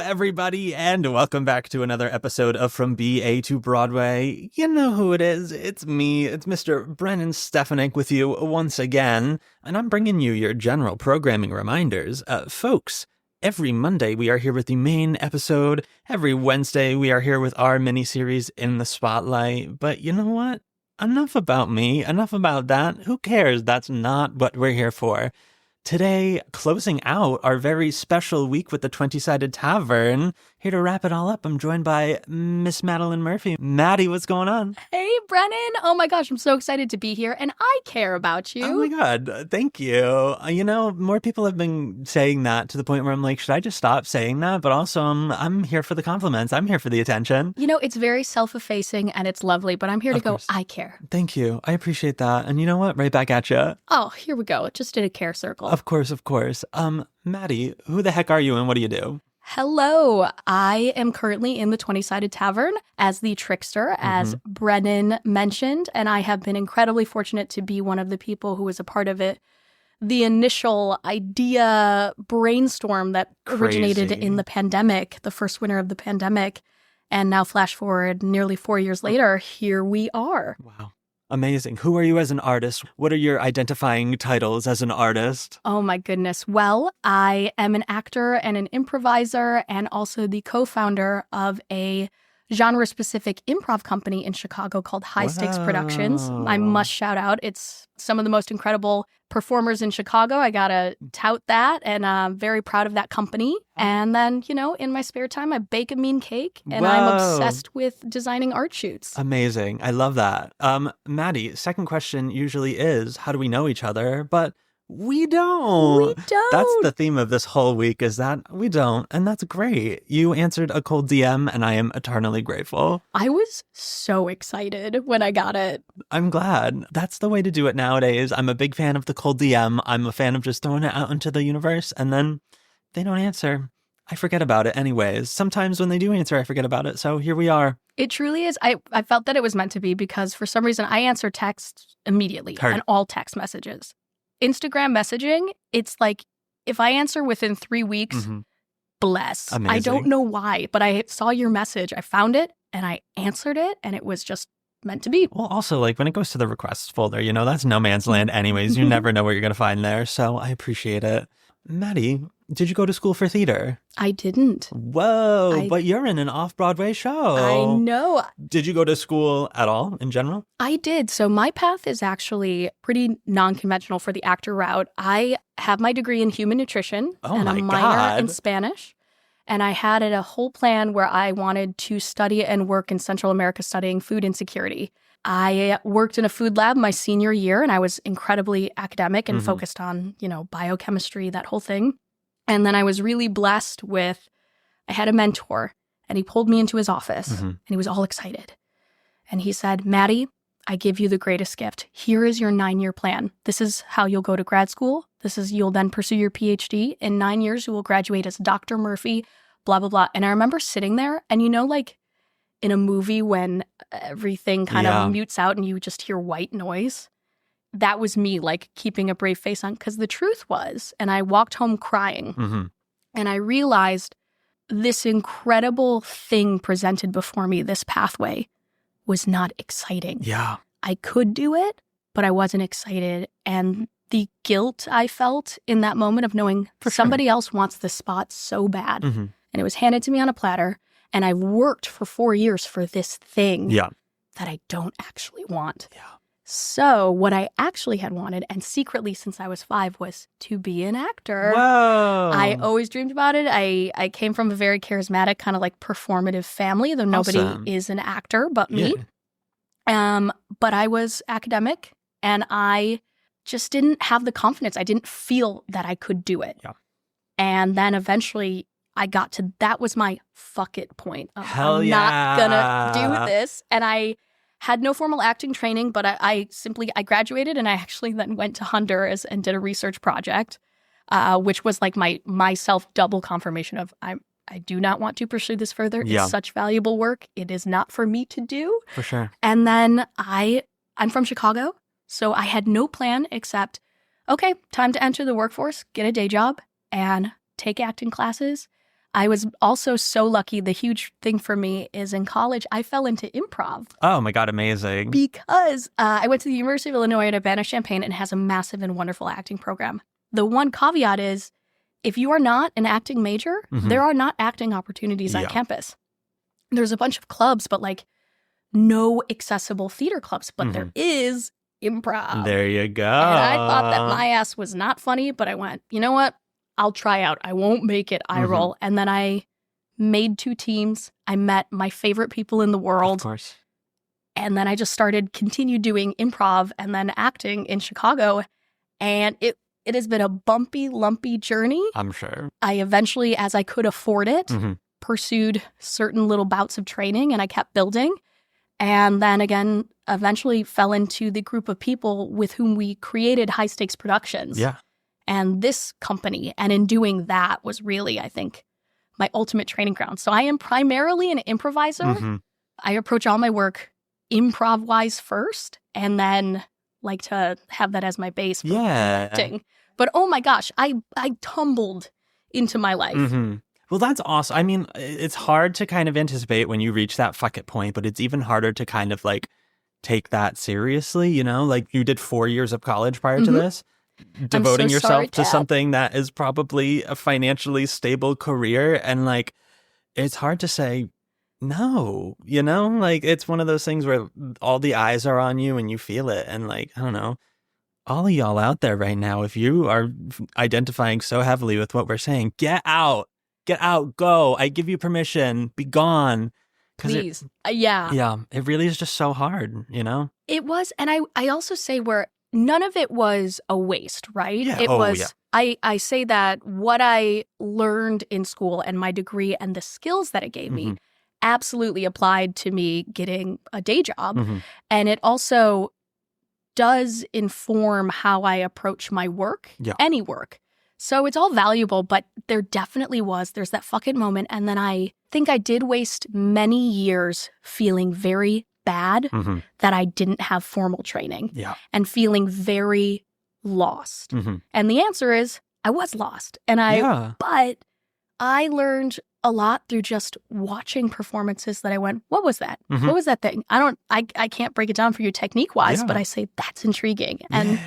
everybody, and welcome back to another episode of From BA to Broadway. You know who it is. It's me. It's Mr. Brennan Stefanik with you once again, and I'm bringing you your general programming reminders. Folks, every Monday we are here with the main episode. Every Wednesday we are here with our miniseries In the Spotlight. But you know what? Enough about me. Enough about that. Who cares? That's not what we're here for. Today, closing out our very special week with the 20 Sided Tavern. Here to wrap it all up, I'm joined by Miss Madelyn Murphy. Maddie, what's going on? Hey, Brennan. Oh my gosh, I'm so excited to be here, and I care about you. Oh my God, thank you. You know, more people have been saying that to the point where I'm like, should I just stop saying that? But also, I'm here for the compliments. I'm here for the attention. You know, it's very self-effacing, and it's lovely, but I'm here to go, I care. Thank you. I appreciate that. And you know what? Right back at you. Oh, here we go. Just did a care circle. Of course. Maddie, who the heck are you and what do you do? Hello. I am currently in the 20 Sided Tavern as the trickster, as Brennan mentioned, and I have been incredibly fortunate to be one of the people who was a part of it. The initial idea brainstorm that originated in the pandemic, the first winter of the pandemic, and now flash forward nearly 4 years later, here we are. Wow. Amazing. Who are you as an artist? What are your identifying titles as an artist? Oh my goodness. Well, I am an actor and an improviser and also the co-founder of a genre-specific improv company in Chicago called High Stakes Productions. I must shout out. It's some of the most incredible performers in Chicago. I gotta tout that, and I'm very proud of that company. And then, you know, in my spare time, I bake a mean cake, and I'm obsessed with designing art shoots. Amazing. I love that. Maddie, second question usually is, how do we know each other? But we don't. We don't. That's the theme of this whole week, is that we don't. And that's great. You answered a cold DM, and I am eternally grateful. I was so excited when I got it. I'm glad. That's the way to do it nowadays. I'm a big fan of the cold DM. I'm a fan of just throwing it out into the universe, and then they don't answer. I forget about it anyways. Sometimes when they do answer, I forget about it. So here we are. It truly is. I felt that it was meant to be because for some reason I answer text immediately and all text messages. Instagram messaging, it's like if I answer within 3 weeks, bless. Amazing. I don't know why, but I saw your message. I found it and I answered it and it was just meant to be. Well, also, like when it goes to the requests folder, you know, that's no man's land anyways. You never know what you're going to find there. So I appreciate it. Maddie, did you go to school for theater? I didn't. Whoa, but you're in an Off-Broadway show. I know. Did you go to school at all in general? I did. So my path is actually pretty non-conventional for the actor route. I have my degree in human nutrition and a minor in Spanish. And I had a whole plan where I wanted to study and work in Central America studying food insecurity. I worked in a food lab my senior year, and I was incredibly academic and focused on, you know, biochemistry, that whole thing. And then I was really blessed with, I had a mentor, and he pulled me into his office, and he was all excited. And he said, Maddie, I give you the greatest gift. Here is your 9-year plan. This is how you'll go to grad school. You'll then pursue your PhD. In 9 years, you will graduate as Dr. Murphy, blah, blah, blah. And I remember sitting there, and you know, like, in a movie when everything kind of mutes out and you just hear white noise. That was me, like, keeping a brave face on. Because the truth was, and I walked home crying, and I realized this incredible thing presented before me, this pathway, was not exciting. Yeah. I could do it, but I wasn't excited. And the guilt I felt in that moment of knowing somebody else wants this spot so bad. And it was handed to me on a platter. And I've worked for 4 years for this thing that I don't actually want. Yeah. So what I actually had wanted, and secretly since I was 5, was to be an actor. Whoa. I always dreamed about it. I came from a very charismatic, kind of like performative family, though nobody is an actor but me. But I was academic, and I just didn't have the confidence. I didn't feel that I could do it. Yeah. And then eventually I got to, that was my fuck it point. I'm not gonna do this. And I had no formal acting training, but I graduated, and I actually then went to Honduras and did a research project, which was like my self-double confirmation of I do not want to pursue this further. Yeah. It's such valuable work. It is not for me to do. For sure. And then I'm from Chicago, so I had no plan except, okay, time to enter the workforce, get a day job, and take acting classes. I was also so lucky. The huge thing for me is in college, I fell into improv. Oh my God, amazing. Because I went to the University of Illinois at Urbana-Champaign and has a massive and wonderful acting program. The one caveat is, if you are not an acting major, there are not acting opportunities on campus. There's a bunch of clubs, but like no accessible theater clubs, but there is improv. There you go. And I thought that my ass was not funny, but I went, you know what? I'll try out. I won't make it. I roll. And then I made 2 teams. I met my favorite people in the world. Of course. And then I just continued doing improv and then acting in Chicago. And it has been a bumpy, lumpy journey. I'm sure. I eventually, as I could afford it, pursued certain little bouts of training, and I kept building. And then again, eventually fell into the group of people with whom we created High Stakes Productions. Yeah. And this company, and in doing that was really, I think, my ultimate training ground. So I am primarily an improviser. I approach all my work improv-wise first, and then like to have that as my base for acting. But oh my gosh, I tumbled into my life. Well, that's awesome. I mean, it's hard to kind of anticipate when you reach that fuck it point, but it's even harder to kind of like take that seriously, you know? Like you did 4 years of college prior to this. Devoting yourself to something that is probably a financially stable career, and like it's hard to say no, you know, like it's one of those things where all the eyes are on you and you feel it. And like, I don't know, all of y'all out there right now, if you are identifying so heavily with what we're saying, get out, go, I give you permission, be gone. Please. Yeah, it really is just so hard, you know? It was. And I also say where none of it was a waste, right? Yeah. It was, I say that what I learned in school and my degree and the skills that it gave me absolutely applied to me getting a day job. And it also does inform how I approach my work, any work. So it's all valuable, but there's that fucking moment. And then I think I did waste many years feeling very bad that I didn't have formal training and feeling very lost. And the answer is I was lost. And but I learned a lot through just watching performances that I went, what was that? What was that thing? I can't break it down for you technique wise, but I say that's intriguing. And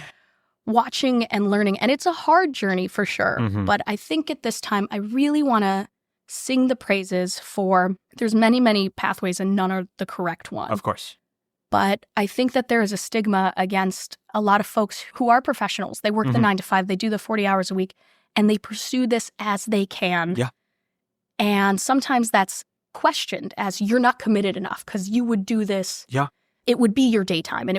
watching and learning. And it's a hard journey for sure. But I think at this time, I really want to sing the praises for, there's many, many pathways and none are the correct one. Of course. But I think that there is a stigma against a lot of folks who are professionals. They work the 9 to 5, they do the 40 hours a week, and they pursue this as they can. Yeah. And sometimes that's questioned as you're not committed enough because you would do this. Yeah. It would be your daytime and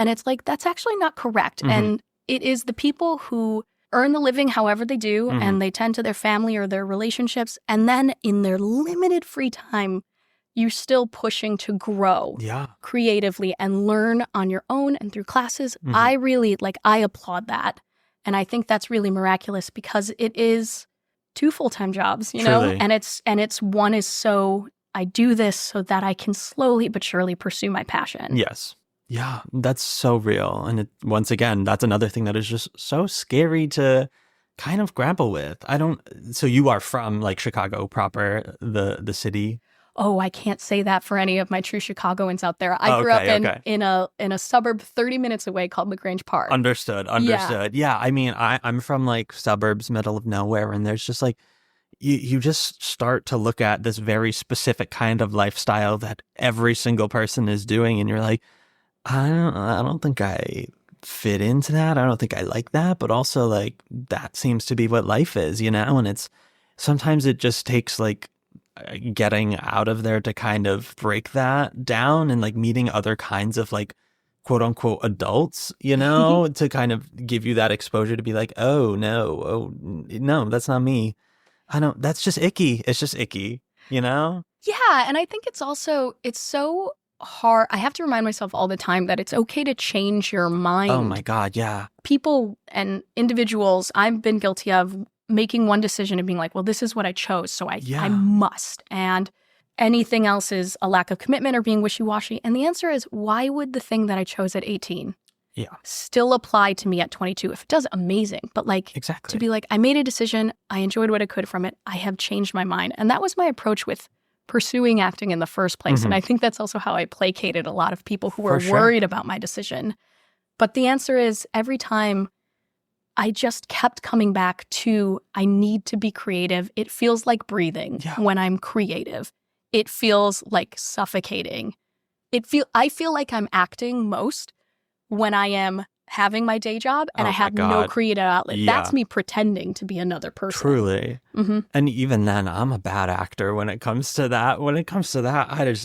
it's like, that's actually not correct. And it is the people who earn the living however they do, and they tend to their family or their relationships. And then in their limited free time, you're still pushing to grow creatively and learn on your own and through classes. I really, I applaud that. And I think that's really miraculous because it is 2 full-time jobs, you know? And it's one is so, I do this so that I can slowly but surely pursue my passion. Yes. Yeah, that's so real. And once again, that's another thing that is just so scary to kind of grapple with. So you are from like Chicago proper, the city? Oh, I can't say that for any of my true Chicagoans out there. I grew up in a suburb 30 minutes away called LaGrange Park. Understood. Yeah, I mean, I'm from like suburbs, middle of nowhere, and there's just like, you just start to look at this very specific kind of lifestyle that every single person is doing, and you're like, I don't think I fit into that. I don't think I like that, but also like that seems to be what life is, you know? And sometimes it just takes like getting out of there to kind of break that down and like meeting other kinds of like quote unquote adults, you know, to kind of give you that exposure to be like, oh no, that's not me. That's just icky. It's just icky, you know? Yeah. And I think it's so hard. I have to remind myself all the time that it's okay to change your mind. Oh my God, yeah. People and individuals, I've been guilty of making one decision and being like, well, this is what I chose, so I must. And anything else is a lack of commitment or being wishy-washy. And the answer is, why would the thing that I chose at 18 still apply to me at 22. If it does, amazing. But like, exactly. to be like, I made a decision. I enjoyed what I could from it. I have changed my mind. And that was my approach with pursuing acting in the first place. And I think that's also how I placated a lot of people who were worried about my decision. But the answer is every time I just kept coming back to, I need to be creative. It feels like breathing when I'm creative. It feels like suffocating. I feel like I'm acting most when I am having my day job and I have no creative outlet. That's me pretending to be another person. Truly. And even then, I'm a bad actor when it comes to that.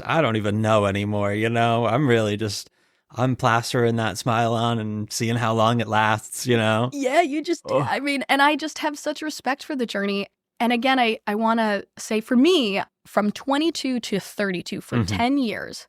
I don't even know anymore, I'm really just, I'm plastering that smile on and seeing how long it lasts, Yeah, you just, and I just have such respect for the journey. And again, I want to say for me, from 22 to 32, for 10 years,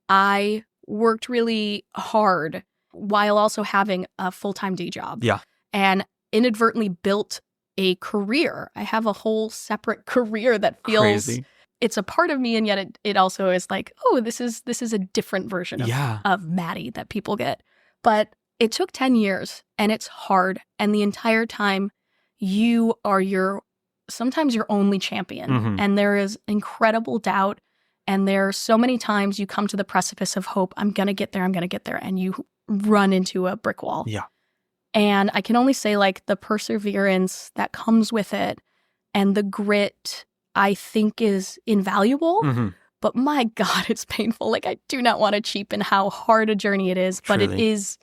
I worked really hard while also having a full-time day job. Yeah. And inadvertently built a career. I have a whole separate career that feels crazy. It's a part of me, and yet it also is like, oh, this is a different version of Maddie that people get. But it took 10 years, and it's hard. And the entire time, you are sometimes your only champion. And there is incredible doubt. And there are so many times you come to the precipice of hope. I'm going to get there. And you run into a brick wall. Yeah. And I can only say, like, the perseverance that comes with it and the grit, I think, is invaluable. But my God, it's painful. Like, I do not want to cheapen how hard a journey it is, but it is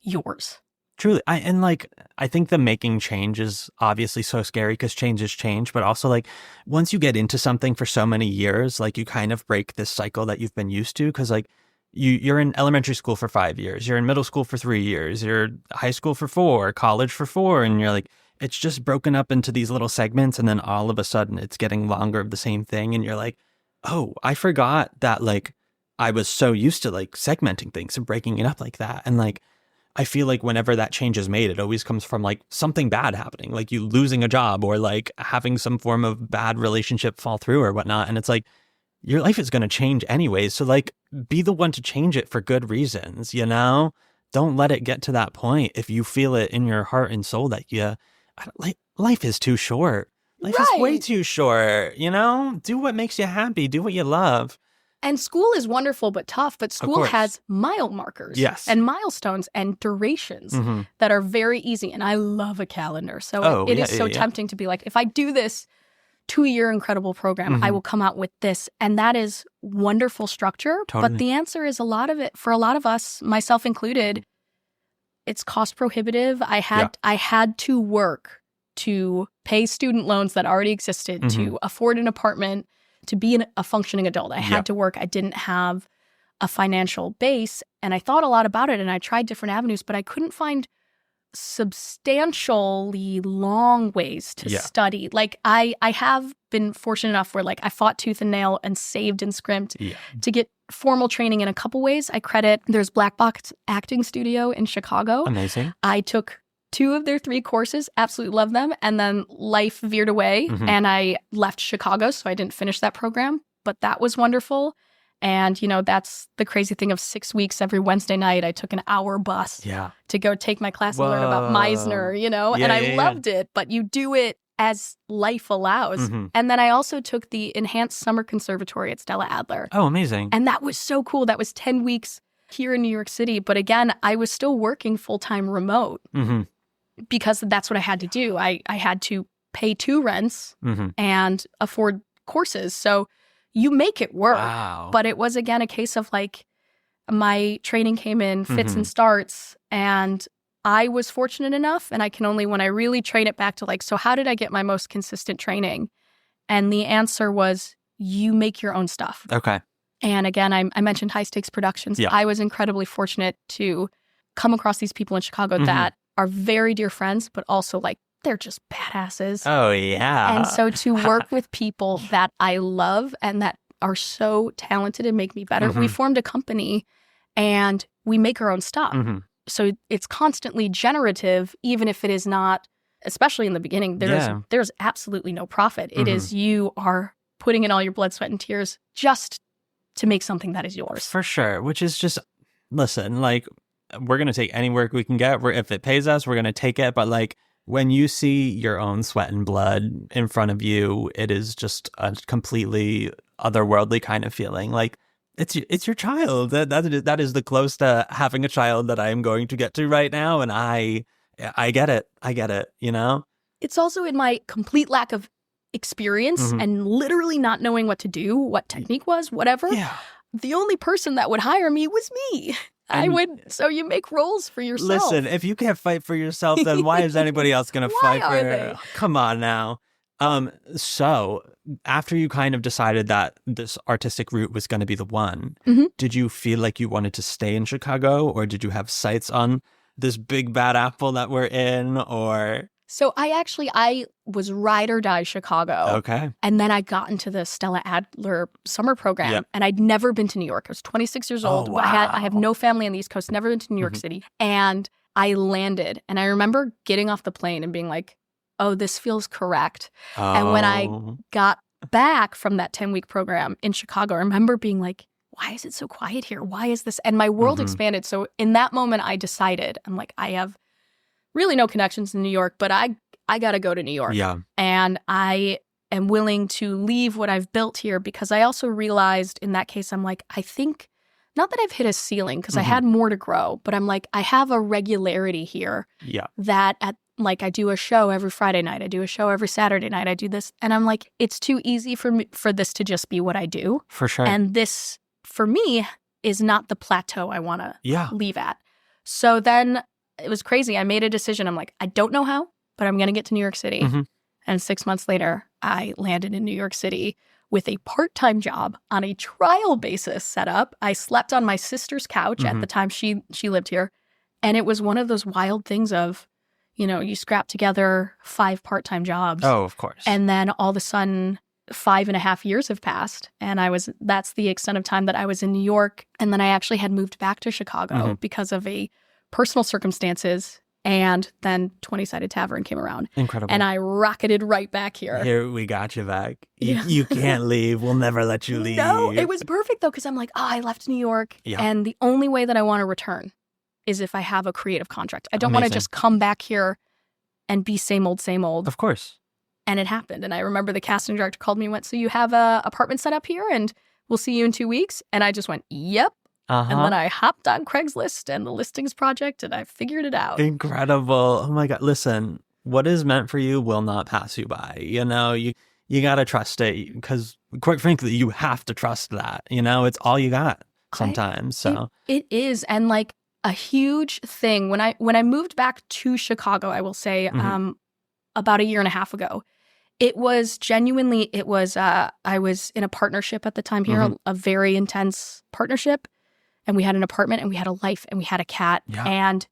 yours. Truly. I think the making change is obviously so scary because change is change. But also, like, once you get into something for so many years, like, you kind of break this cycle that you've been used to. Because, like, you're in elementary school for 5 years. You're in middle school for 3 years. You're high school for 4, college for 4. And you're like, it's just broken up into these little segments. And then all of a sudden it's getting longer of the same thing. And you're like, oh, I forgot that, like, I was so used to, like, segmenting things and breaking it up like that. And, like, I feel like whenever that change is made, it always comes from, like, something bad happening, like you losing a job or, like, having some form of bad relationship fall through or whatnot. And it's like, your life is going to change anyways. So, like, be the one to change it for good reasons, Don't let it get to that point if you feel it in your heart and soul that life is too short. Life is way too short, Do what makes you happy. Do what you love. And school is wonderful but tough, but school has mile markers and milestones and durations that are very easy. And I love a calendar. So it is so tempting to be like, if I do this 2-year incredible program, I will come out with this. And that is wonderful structure. Totally. But the answer is a lot of it, for a lot of us, myself included, it's cost prohibitive. I had to work to pay student loans that already existed, to afford an apartment, to be a functioning adult. I had to work. I didn't have a financial base. And I thought a lot about it, and I tried different avenues, but I couldn't find substantially long ways to study. Like, I have been fortunate enough where, like, I fought tooth and nail and saved and scrimped to get formal training in a couple ways. I credit, there's Black Box Acting Studio in Chicago. Amazing. I took 2 of their 3 courses, absolutely love them. And then life veered away and I left Chicago, so I didn't finish that program. But that was wonderful. And, that's the crazy thing of 6 weeks every Wednesday night. I took an hour bus to go take my class and learn about Meisner, and I loved it. But you do it as life allows. And then I also took the Enhanced Summer Conservatory at Stella Adler. Oh, amazing. And that was so cool. That was 10 weeks here in New York City. But again, I was still working full-time remote. Because that's what I had to do. I had to pay 2 rents and afford courses. So you make it work. Wow. But it was, again, a case of, like, my training came in fits and starts. And I was fortunate enough, and I can only, when I really train it back to, like, so how did I get my most consistent training? And the answer was, you make your own stuff. Okay. And again, I mentioned High Stakes Productions. I was incredibly fortunate to come across these people in Chicago that are very dear friends, but also, like, they're just badasses. Oh, yeah. And so to work with people that I love and that are so talented and make me better, we formed a company and we make our own stuff. So it's constantly generative, even if it is not, especially in the beginning, there's absolutely no profit. It is, you are putting in all your blood, sweat, and tears just to make something that is yours. For sure. Which is just, listen, like, we're going to take any work we can get. If it pays us, we're going to take it. But like when you see your own sweat and blood in front of you, it is just a completely otherworldly kind of feeling. Like it's your child. That is the close to having a child that I am going to get to right now. And I get it. I get it, you know? It's also in my complete lack of experience and literally not knowing what to do, what technique was, whatever. Yeah. The only person that would hire me was me. So you make roles for yourself. Listen, if you can't fight for yourself, then why is anybody else going to fight for you? Come on now. So after you kind of decided that this artistic route was going to be the one, did you feel like you wanted to stay in Chicago, or did you have sights on this big bad apple that we're in, or... So I was ride or die Chicago. Okay. And then I got into the Stella Adler summer program, and I'd never been to New York. I was 26 years old. Oh, wow. I have no family on the East Coast, never been to New York City. And I landed, and I remember getting off the plane and being like, oh, this feels correct. Oh. And when I got back from that 10-week program in Chicago, I remember being like, why is it so quiet here? Why is this? And my world expanded. So in that moment, I decided, I'm like, I have really no connections in New York, but I got to go to New York. Yeah. And I am willing to leave what I've built here, because I also realized in that case, I'm like, I think, not that I've hit a ceiling, because I had more to grow, but I'm like, I have a regularity here that I do a show every Friday night. I do a show every Saturday night. I do this. And I'm like, it's too easy for this to just be what I do. For sure. And this, for me, is not the plateau I want to leave at. So then it was crazy. I made a decision. I'm like, I don't know how, but I'm going to get to New York City. And 6 months later, I landed in New York City with a part-time job on a trial basis set up. I slept on my sister's couch at the time she lived here. And it was one of those wild things of, you know, you scrap together 5 part-time jobs. Oh, of course. And then all of a sudden, 5.5 years have passed. And that's the extent of time that I was in New York. And then I actually had moved back to Chicago because of a personal circumstances, and then 20 Sided Tavern came around. Incredible. And I rocketed right back here. Here, we got you back. You can't leave. We'll never let you leave. No, it was perfect though, because I'm like, I left New York, and the only way that I want to return is if I have a creative contract. I don't want to just come back here and be same old, same old. Of course. And it happened. And I remember the casting director called me and went, so you have a apartment set up here, and we'll see you in 2 weeks? And I just went, yep. And then I hopped on Craigslist and the listings project, and I figured it out. Incredible. Oh my God. Listen, what is meant for you will not pass you by. You know, you got to trust it, because quite frankly, you have to trust that. You know, it's all you got sometimes. It is. And like a huge thing when I moved back to Chicago, I will say about 1.5 years ago, it was genuinely, I was in a partnership at the time here, a very intense partnership. And we had an apartment, and we had a life, and we had a cat, and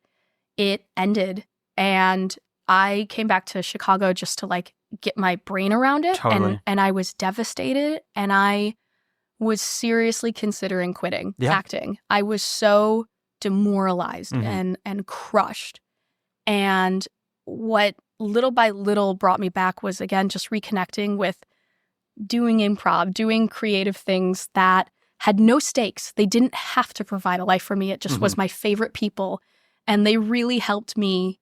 it ended. And I came back to Chicago just to like get my brain around it. Totally. And I was devastated, and I was seriously considering quitting acting. I was so demoralized and crushed. And what little by little brought me back was, again, just reconnecting with doing improv, doing creative things that had no stakes. They didn't have to provide a life for me. It just was my favorite people. And they really helped me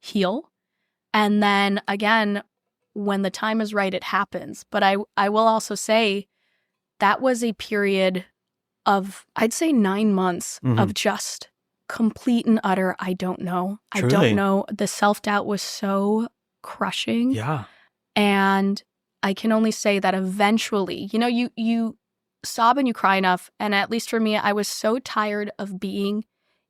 heal. And then again, when the time is right, it happens. But I will also say that was a period of, I'd say 9 months of just complete and utter, I don't know. Truly. I don't know. The self-doubt was so crushing. Yeah. And I can only say that eventually, you know, you sob and you cry enough. And at least for me, I was so tired of being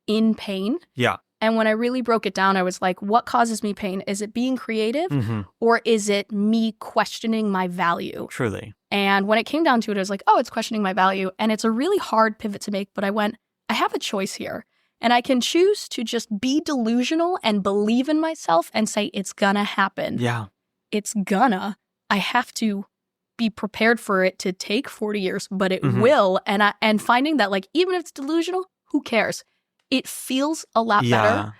in pain. Yeah. And when I really broke it down, I was like, what causes me pain? Is it being creative or is it me questioning my value? Truly. And when it came down to it, I was like, oh, it's questioning my value. And it's a really hard pivot to make. But I went, I have a choice here. And I can choose to just be delusional and believe in myself and say, it's gonna happen. Yeah. It's gonna. I have to be prepared for it to take 40 years, but it will. And finding that, like, even if it's delusional, who cares? It feels a lot better.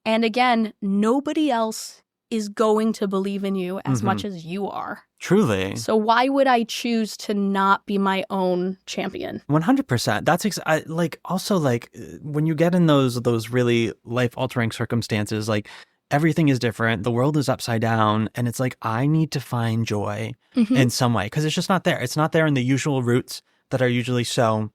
And again, nobody else is going to believe in you as much as you are. Truly. So why would I choose to not be my own champion? 100%. That's also when you get in those really life-altering circumstances, like everything is different, the world is upside down, and it's like I need to find joy in some way because it's just not there. It's not there in the usual routes that are usually so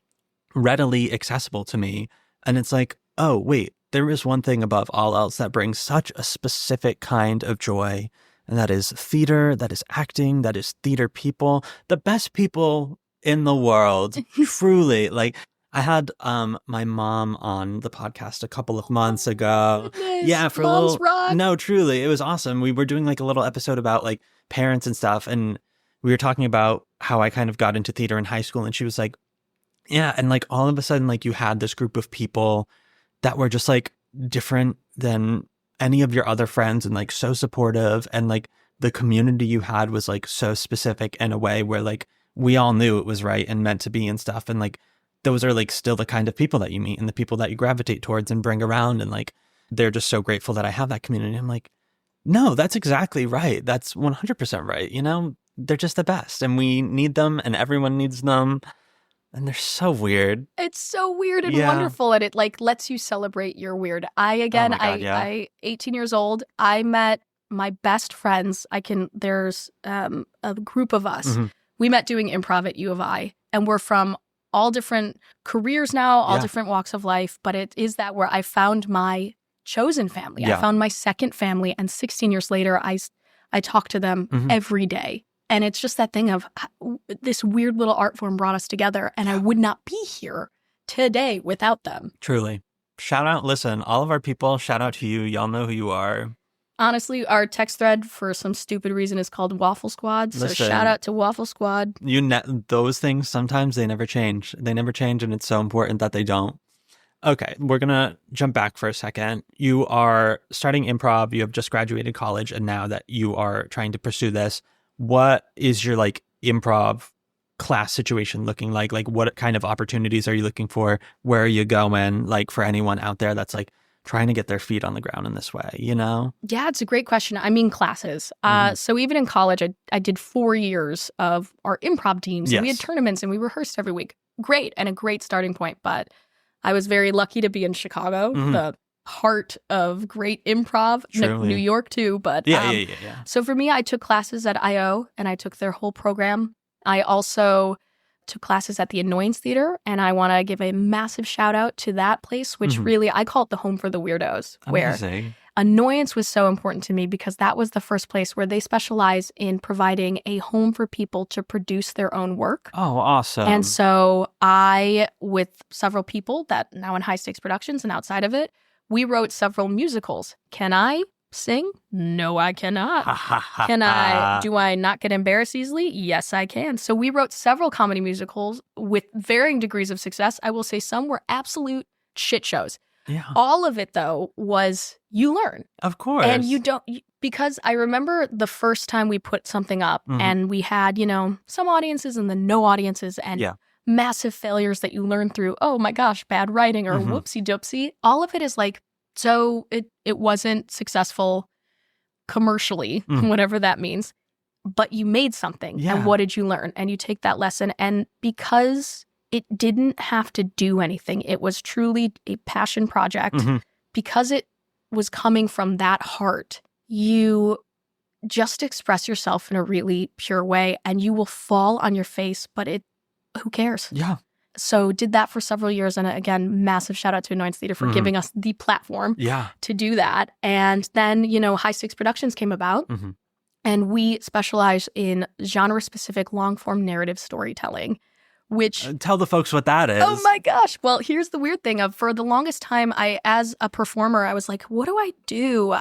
readily accessible to me. And it's like, oh, wait, there is one thing above all else that brings such a specific kind of joy, and that is theater, that is acting, that is theater people, the best people in the world, truly. Like, I had my mom on the podcast a couple of months ago. Goodness, yeah, for Moms a little rock. No, truly, it was awesome. We were doing like a little episode about like parents and stuff, and we were talking about how I kind of got into theater in high school, and she was like, yeah, and like all of a sudden, like you had this group of people that were just like different than any of your other friends and like so supportive, and like the community you had was like so specific in a way where like we all knew it was right and meant to be and stuff, and like those are like still the kind of people that you meet and the people that you gravitate towards and bring around, and like they're just so grateful that I have that community. I'm like, no, that's exactly right. That's 100% right. You know, they're just the best, and we need them, and everyone needs them. And they're so weird. It's so weird and wonderful, and it like lets you celebrate your weird. I 18 years old, I met my best friends. There's a group of us. We met doing improv at U of I, and we're from all different careers now, all different walks of life. But it is that where I found my chosen family. I found my second family, and 16 years later, I talk to them every day. And it's just that thing of this weird little art form brought us together, and I would not be here today without them. Truly. Shout out, listen, all of our people, shout out to you. Y'all know who you are. Honestly, our text thread for some stupid reason is called Waffle Squad. So shout out to Waffle Squad. Those things, sometimes they never change. They never change, and it's so important that they don't. Okay, we're going to jump back for a second. You are starting improv. You have just graduated college, and now that you are trying to pursue this, what is your like improv class situation looking like? Like, what kind of opportunities are you looking for? Where are you going? Like, for anyone out there that's like trying to get their feet on the ground in this way, you know? Yeah, it's a great question. I mean, classes. So even in college, I did 4 years of our improv teams. And we had tournaments and we rehearsed every week. Great, and a great starting point. But I was very lucky to be in Chicago, the heart of great improv, New York too. But yeah. So for me, I took classes at IO, and I took their whole program. I also took classes at the Annoyance Theater, and I want to give a massive shout out to that place, which really, I call it the home for the weirdos. Amazing. Where Annoyance was so important to me because that was the first place where they specialize in providing a home for people to produce their own work. Oh, awesome. And so I, with several people that now in High Stakes Productions and outside of it, we wrote several musicals. Can I sing? No, I cannot. Do I not get embarrassed easily? Yes, I can. So we wrote several comedy musicals with varying degrees of success. I will say some were absolute shit shows. Yeah. All of it, though, was you learn. Of course. And you don't, because I remember the first time we put something up and we had, some audiences and then no audiences and massive failures that you learn through, oh my gosh, bad writing or whoopsie doopsie. All of it is like, so it wasn't successful commercially, whatever that means, but you made something. And what did you learn? And you take that lesson. And because it didn't have to do anything, it was truly a passion project. Because it was coming from that heart, you just express yourself in a really pure way and you will fall on your face, but who cares? Yeah. So did that for several years. And again, massive shout out to Annoyance Theater for giving us the platform to do that. And then, High Stakes Productions came about and we specialize in genre-specific long-form narrative storytelling, which... tell the folks what that is. Oh my gosh. Well, here's the weird thing. For the longest time, as a performer, I was like, what do I do?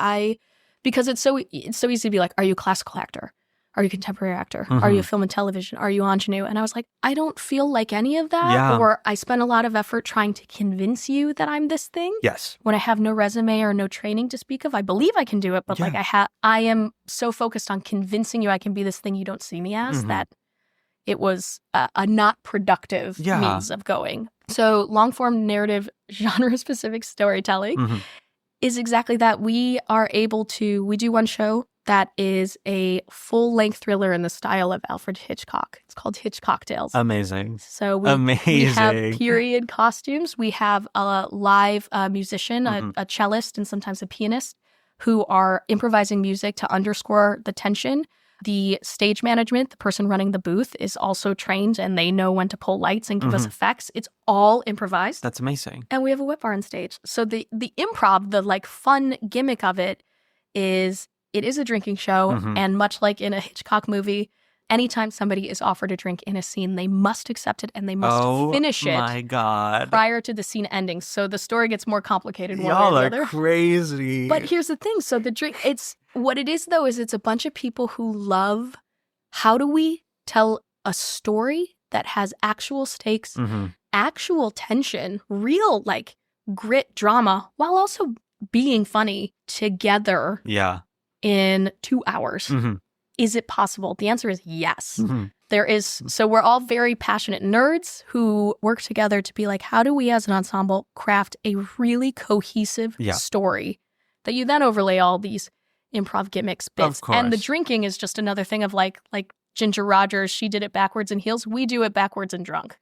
Because it's so easy to be like, are you a classical actor? Are you a contemporary actor? Are you a film and television? Are you ingenue? And I was like, I don't feel like any of that. Or I spend a lot of effort trying to convince you that I'm this thing. Yes. When I have no resume or no training to speak of, I believe I can do it. But I am so focused on convincing you I can be this thing you don't see me as that it was a not productive means of going. So long form narrative genre specific storytelling. is exactly that. We do one show that is a full-length thriller in the style of Alfred Hitchcock. It's called Hitchcocktails. Amazing. So we have period costumes. We have a live musician, a cellist, and sometimes a pianist who are improvising music to underscore the tension. The stage management, the person running the booth, is also trained, and they know when to pull lights and give us effects. It's all improvised. That's amazing. And we have a whip bar on stage. So the improv, the like fun gimmick of it is a drinking show. And much like in a Hitchcock movie, anytime somebody is offered a drink in a scene, they must accept it and they must finish it. Oh my God. Prior to the scene ending. So the story gets more complicated. Y'all are crazy. But here's the thing. So the drink, what it is though, is it's a bunch of people who love, how do we tell a story that has actual stakes, actual tension, real like grit drama, while also being funny together in 2 hours. Is it possible? The answer is yes. There is. So we're all very passionate nerds who work together to be like, how do we as an ensemble craft a really cohesive story that you then overlay all these improv gimmicks, bits. And the drinking is just another thing of like Ginger Rogers, she did it backwards in heels. We do it backwards and drunk.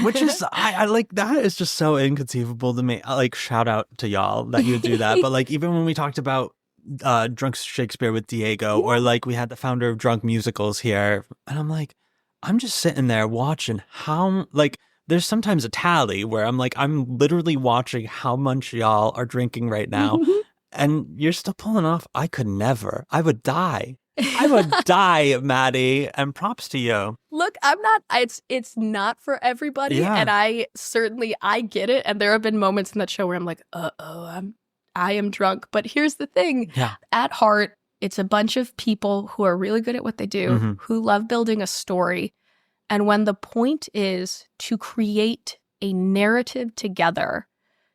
Which is, I like, that is just so inconceivable to me. Like, shout out to y'all that you do that. But like, even when we talked about Drunk Shakespeare with Diego, or like we had the founder of Drunk Musicals here, and I'm like, I'm just sitting there watching how, like, there's sometimes a tally where I'm like, I'm literally watching how much y'all are drinking right now. And you're still pulling off. I could never. I would die. I would die, Maddie. And props to you. Look, I'm not, it's not for everybody. Yeah. And I get it. And there have been moments in that show where I'm like, I am drunk. But here's the thing. Yeah. At heart, it's a bunch of people who are really good at what they do, who love building a story. And when the point is to create a narrative together,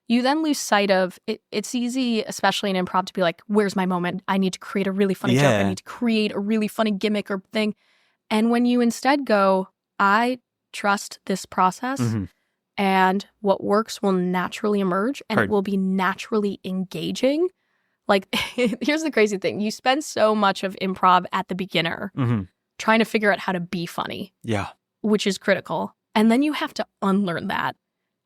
you then lose sight of it. It's easy, especially in improv, to be like, where's my moment? I need to create a really funny joke. I need to create a really funny gimmick or thing. And when you instead go, I trust this process and what works will naturally emerge and it will be naturally engaging. Like, here's the crazy thing. You spend so much of improv at the beginner trying to figure out how to be funny. Yeah. Which is critical. And then you have to unlearn that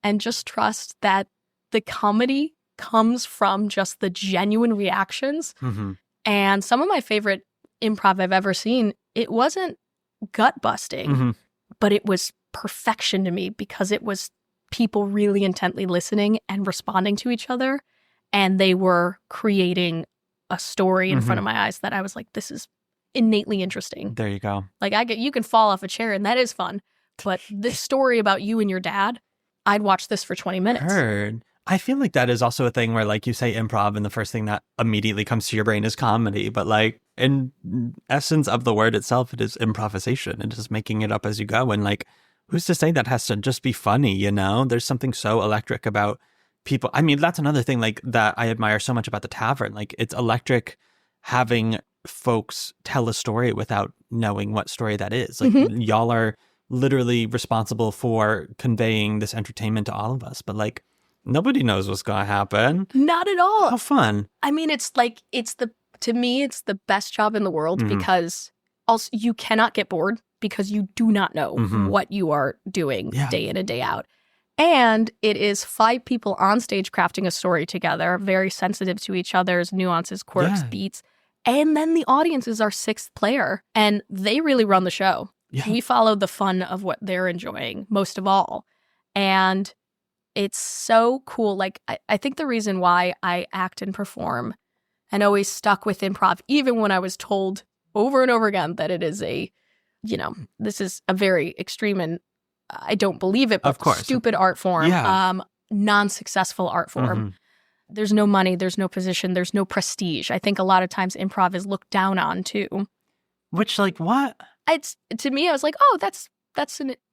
and just trust that the comedy comes from just the genuine reactions. And some of my favorite improv I've ever seen, it wasn't gut busting, but it was perfection to me because it was people really intently listening and responding to each other. And they were creating a story in front of my eyes that I was like, this is innately interesting. There you go. Like, you can fall off a chair and that is fun. But this story about you and your dad, I'd watch this for 20 minutes. Heard. I feel like that is also a thing where, like, you say improv and the first thing that immediately comes to your brain is comedy. But, like, in essence of the word itself, it is improvisation. It is making it up as you go. And, like, who's to say that has to just be funny, you know? There's something so electric about people. I mean, that's another thing, like, that I admire so much about the tavern. Like, it's electric having folks tell a story without knowing what story that is. Like, y'all are literally responsible for conveying this entertainment to all of us. But, like, nobody knows what's going to happen. Not at all. How fun. I mean, to me, it's the best job in the world because also you cannot get bored because you do not know what you are doing day in and day out. And it is 5 people on stage crafting a story together, very sensitive to each other's nuances, quirks, beats. And then the audience is our 6th player and they really run the show. Yeah. We follow the fun of what they're enjoying most of all. And it's so cool. Like, I think the reason why I act and perform and always stuck with improv, even when I was told over and over again that it is this is a very extreme and I don't believe it, but stupid art form, non-successful art form. There's no money, there's no position, there's no prestige. I think a lot of times improv is looked down on too. Which, like, what? It's, to me, I was like, oh,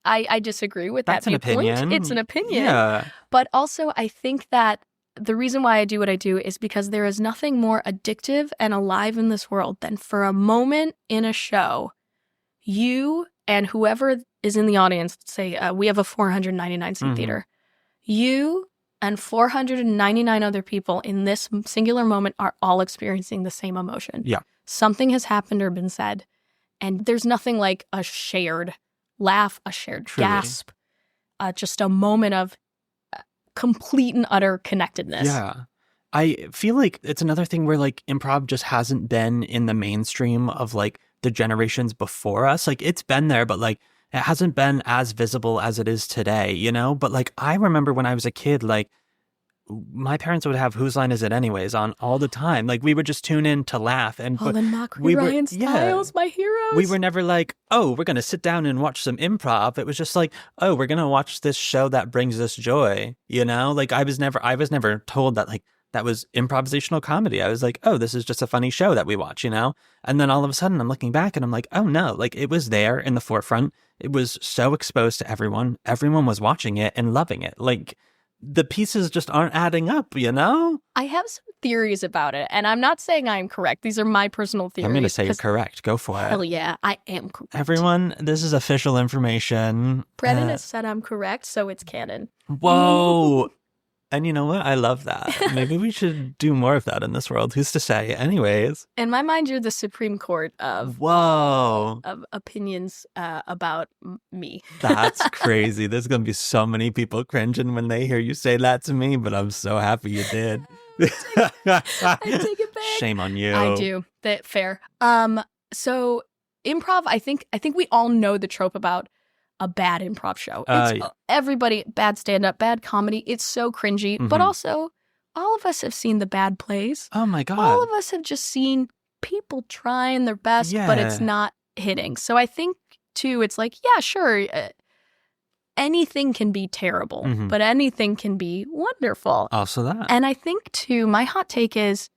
I disagree with that viewpoint. Opinion. It's an opinion. Yeah. But also, I think that the reason why I do what I do is because there is nothing more addictive and alive in this world than for a moment in a show, you and whoever is in the audience, say we have a 499-seat theater, you and 499 other people in this singular moment are all experiencing the same emotion. Yeah. Something has happened or been said, and there's nothing like a shared laugh, a shared gasp, just a moment of complete and utter connectedness. Yeah. I feel like it's another thing where like improv just hasn't been in the mainstream of like the generations before us. Like it's been there, but like it hasn't been as visible as it is today, you know? But like I remember when I was a kid, like my parents would have Whose Line Is It Anyways on all the time. Like we would just tune in to laugh. And Colin Mockery, Ryan Stiles, my heroes. We were never like, oh, we're going to sit down and watch some improv. It was just like, oh, we're going to watch this show that brings us joy, you know? Like I was never told that like that was improvisational comedy. I was like, oh, this is just a funny show that we watch, you know? And then all of a sudden I'm looking back and I'm like, oh no, like it was there in the forefront. It was so exposed to everyone. Everyone was watching it and loving it. Like the pieces just aren't adding up, you know? I have some theories about it, and I'm not saying I'm correct. These are my personal theories. I'm going to say you're correct. Go for it. Hell yeah, I am correct. Everyone, this is official information. Brennan has said I'm correct, so it's canon. Whoa. And you know what? I love that. Maybe we should do more of that in this world. Who's to say? Anyways. In my mind, you're the Supreme Court of opinions about me. That's crazy. There's going to be so many people cringing when they hear you say that to me, but I'm so happy you did. I take it back. Shame on you. I do. Fair. So improv, I think we all know the trope about a bad improv show. It's everybody, bad stand-up, bad comedy. It's so cringy. But also, all of us have seen the bad plays. Oh my God. All of us have just seen people trying their best, but it's not hitting. So I think, too, it's like, yeah, sure, anything can be terrible, but anything can be wonderful. Also that. And I think, too, my hot take is,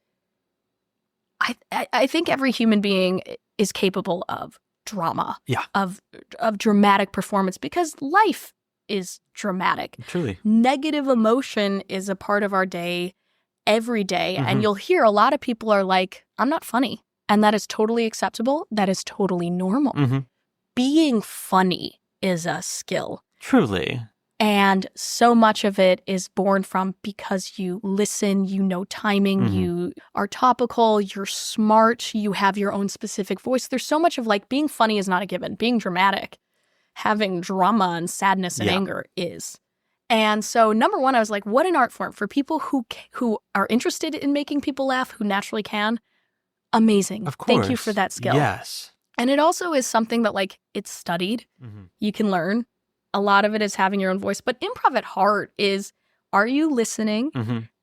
I think every human being is capable of drama, of dramatic performance, because life is dramatic. Truly. Negative emotion is a part of our day every day. And you'll hear a lot of people are like, I'm not funny. And that is totally acceptable. That is totally normal. Being funny is a skill. Truly. And so much of it is born from because you listen, you know timing, you are topical, you're smart, you have your own specific voice. There's so much of like being funny is not a given. Being dramatic, having drama and sadness and anger is. And so number one, I was like, what an art form for people who are interested in making people laugh, who naturally can. Amazing. Of course. Thank you for that skill. Yes. And it also is something that like it's studied. You can learn. A lot of it is having your own voice. But improv at heart is, are you listening?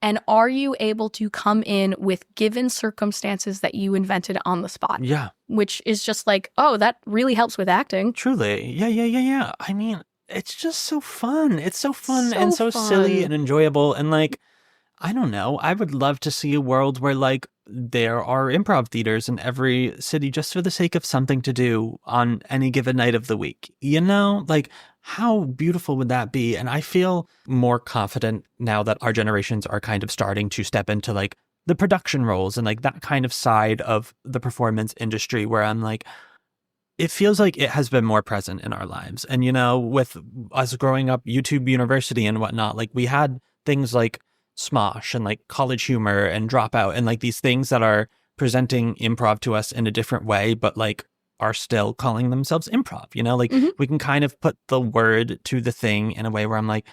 And are you able to come in with given circumstances that you invented on the spot? Yeah. Which is just like, oh, that really helps with acting. Truly. Yeah. I mean, it's just so fun. It's so fun and so silly and enjoyable. And like, I don't know. I would love to see a world where like there are improv theaters in every city just for the sake of something to do on any given night of the week. You know, like how beautiful would that be? And I feel more confident now that our generations are kind of starting to step into like the production roles and like that kind of side of the performance industry where I'm like, it feels like it has been more present in our lives. And, you know, with us growing up, YouTube University and whatnot, like we had things like Smosh and like College Humor and Dropout and like these things that are presenting improv to us in a different way, but like are still calling themselves improv, you know, like we can kind of put the word to the thing in a way where I'm like,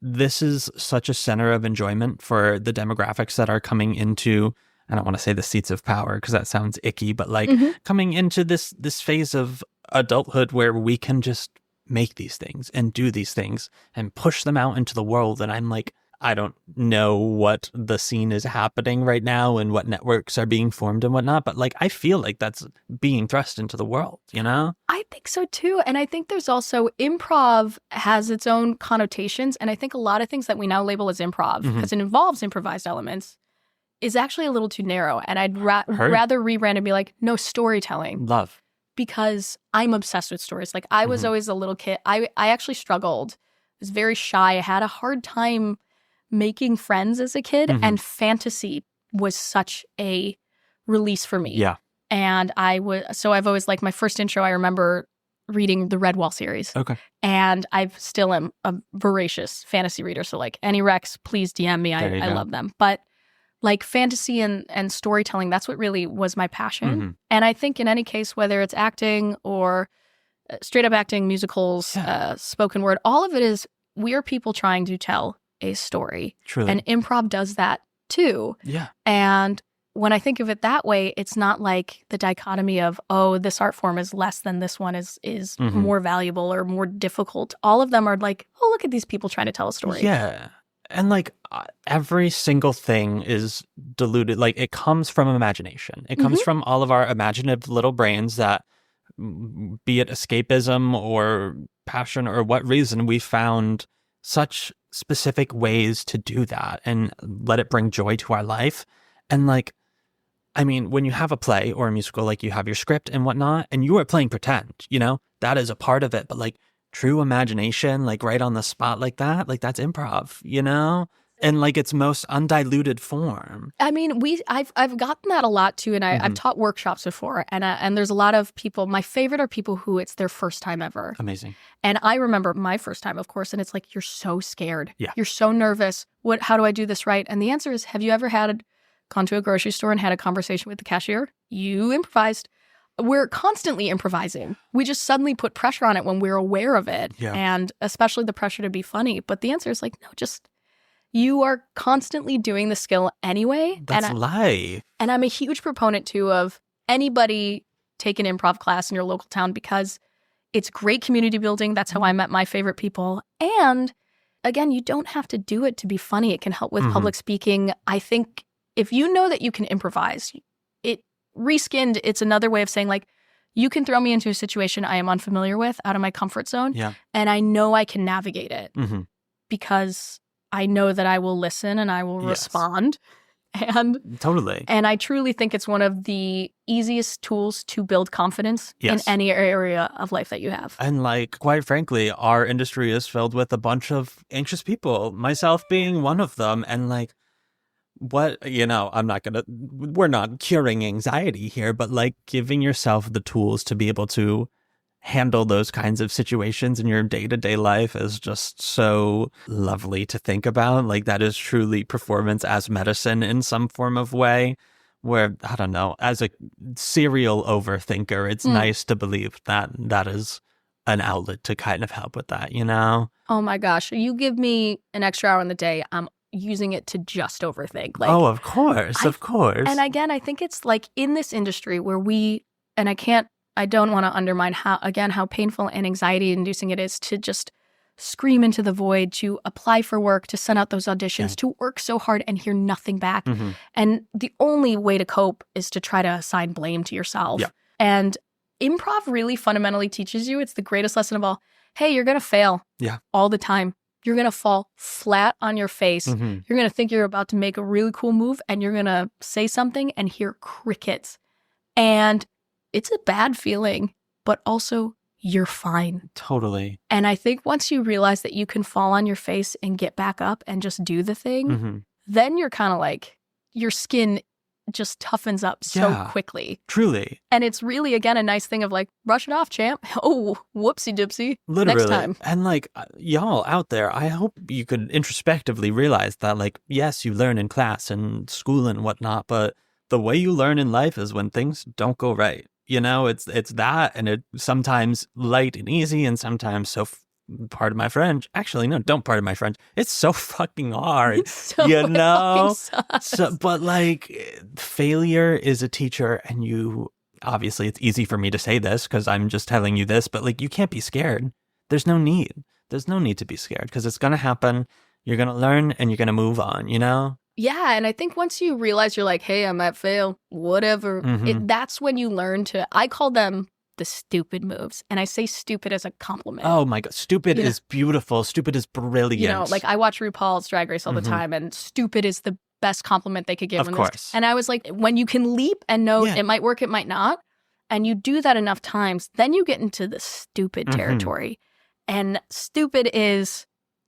this is such a center of enjoyment for the demographics that are coming into, I don't want to say the seats of power because that sounds icky, but like coming into this phase of adulthood where we can just make these things and do these things and push them out into the world. And I'm like, I don't know what the scene is happening right now and what networks are being formed and whatnot, but like I feel like that's being thrust into the world, you know? I think so too. And I think there's also improv has its own connotations. And I think a lot of things that we now label as improv, because it involves improvised elements, is actually a little too narrow. And I'd rather rebrand and be like, no, storytelling. Love. Because I'm obsessed with stories. Like I was always a little kid. I actually struggled. I was very shy. I had a hard time making friends as a kid, and fantasy was such a release for me. Yeah. And I've always liked my first intro. I remember reading the Redwall series. Okay. And I still am a voracious fantasy reader. So like any recs, please DM me. I love them. But like fantasy and storytelling, that's what really was my passion. Mm-hmm. And I think in any case, whether it's acting or straight up acting, musicals, spoken word, all of it is we are people trying to tell a story. Truly. And improv does that too. Yeah. And when I think of it that way, it's not like the dichotomy of, oh, this art form is less than this one is mm-hmm. more valuable or more difficult. All of them are like, oh, look at these people trying to tell a story. Yeah. And like every single thing is diluted. Like it comes from imagination. It comes from all of our imaginative little brains that, be it escapism or passion or what reason, we found such specific ways to do that and let it bring joy to our life. And like, I mean, when you have a play or a musical, like you have your script and whatnot, and you are playing pretend, you know, that is a part of it. But like true imagination, like right on the spot like that, like that's improv, you know? And like its most undiluted form. I mean, I've gotten that a lot too, and I've taught workshops before, and there's a lot of people. My favorite are people who it's their first time ever. Amazing. And I remember my first time, of course, and it's like you're so scared. Yeah. You're so nervous. How do I do this right? And the answer is, have you ever gone to a grocery store and had a conversation with the cashier? You improvised. We're constantly improvising. We just suddenly put pressure on it when we're aware of it, and especially the pressure to be funny. But the answer is like, no, just. You are constantly doing the skill anyway. That's life. And I'm a huge proponent, too, of anybody take an improv class in your local town because it's great community building. That's how I met my favorite people. And again, you don't have to do it to be funny. It can help with public speaking. I think if you know that you can improvise, reskinned, it's another way of saying like, you can throw me into a situation I am unfamiliar with out of my comfort zone. Yeah. And I know I can navigate it because I know that I will listen and I will respond. And totally. And I truly think it's one of the easiest tools to build confidence in any area of life that you have. And like, quite frankly, our industry is filled with a bunch of anxious people, myself being one of them. And like, we're not curing anxiety here, but like giving yourself the tools to be able to handle those kinds of situations in your day-to-day life is just so lovely to think about. Like that is truly performance as medicine in some form of way, where, I don't know, as a serial overthinker, it's nice to believe that that is an outlet to kind of help with that, you know? Oh my gosh. You give me an extra hour in the day, I'm using it to just overthink. Like, oh, of course. And again, I think it's like in this industry where I don't want to undermine how painful and anxiety-inducing it is to just scream into the void, to apply for work, to send out those auditions, to work so hard and hear nothing back. And the only way to cope is to try to assign blame to yourself. Yeah. And improv really fundamentally teaches you, it's the greatest lesson of all, hey, you're going to fail all the time. You're going to fall flat on your face. You're going to think you're about to make a really cool move and you're going to say something and hear crickets. And it's a bad feeling, but also you're fine. Totally. And I think once you realize that you can fall on your face and get back up and just do the thing, then you're kind of like, your skin just toughens up so quickly. Truly. And it's really, again, a nice thing of like, brush it off, champ. Oh, whoopsie doopsie. Literally. Next time. And like, y'all out there, I hope you could introspectively realize that like, yes, you learn in class and school and whatnot, but the way you learn in life is when things don't go right. You know, it's that, and it's sometimes light and easy, and sometimes pardon my French. Actually, no, don't pardon my French. It's so fucking hard, you know? So, but like, failure is a teacher, and obviously it's easy for me to say this because I'm just telling you this, but like, you can't be scared. There's no need to be scared because it's going to happen. You're going to learn and you're going to move on, you know? Yeah, and I think once you realize you're like, hey, I might fail, whatever, that's when you learn I call them the stupid moves. And I say stupid as a compliment. Oh my God, stupid is beautiful. Stupid is brilliant. You know, like I watch RuPaul's Drag Race all the time, and stupid is the best compliment they could give. Of course. And I was like, when you can leap and know it might work, it might not, and you do that enough times, then you get into the stupid territory. And stupid is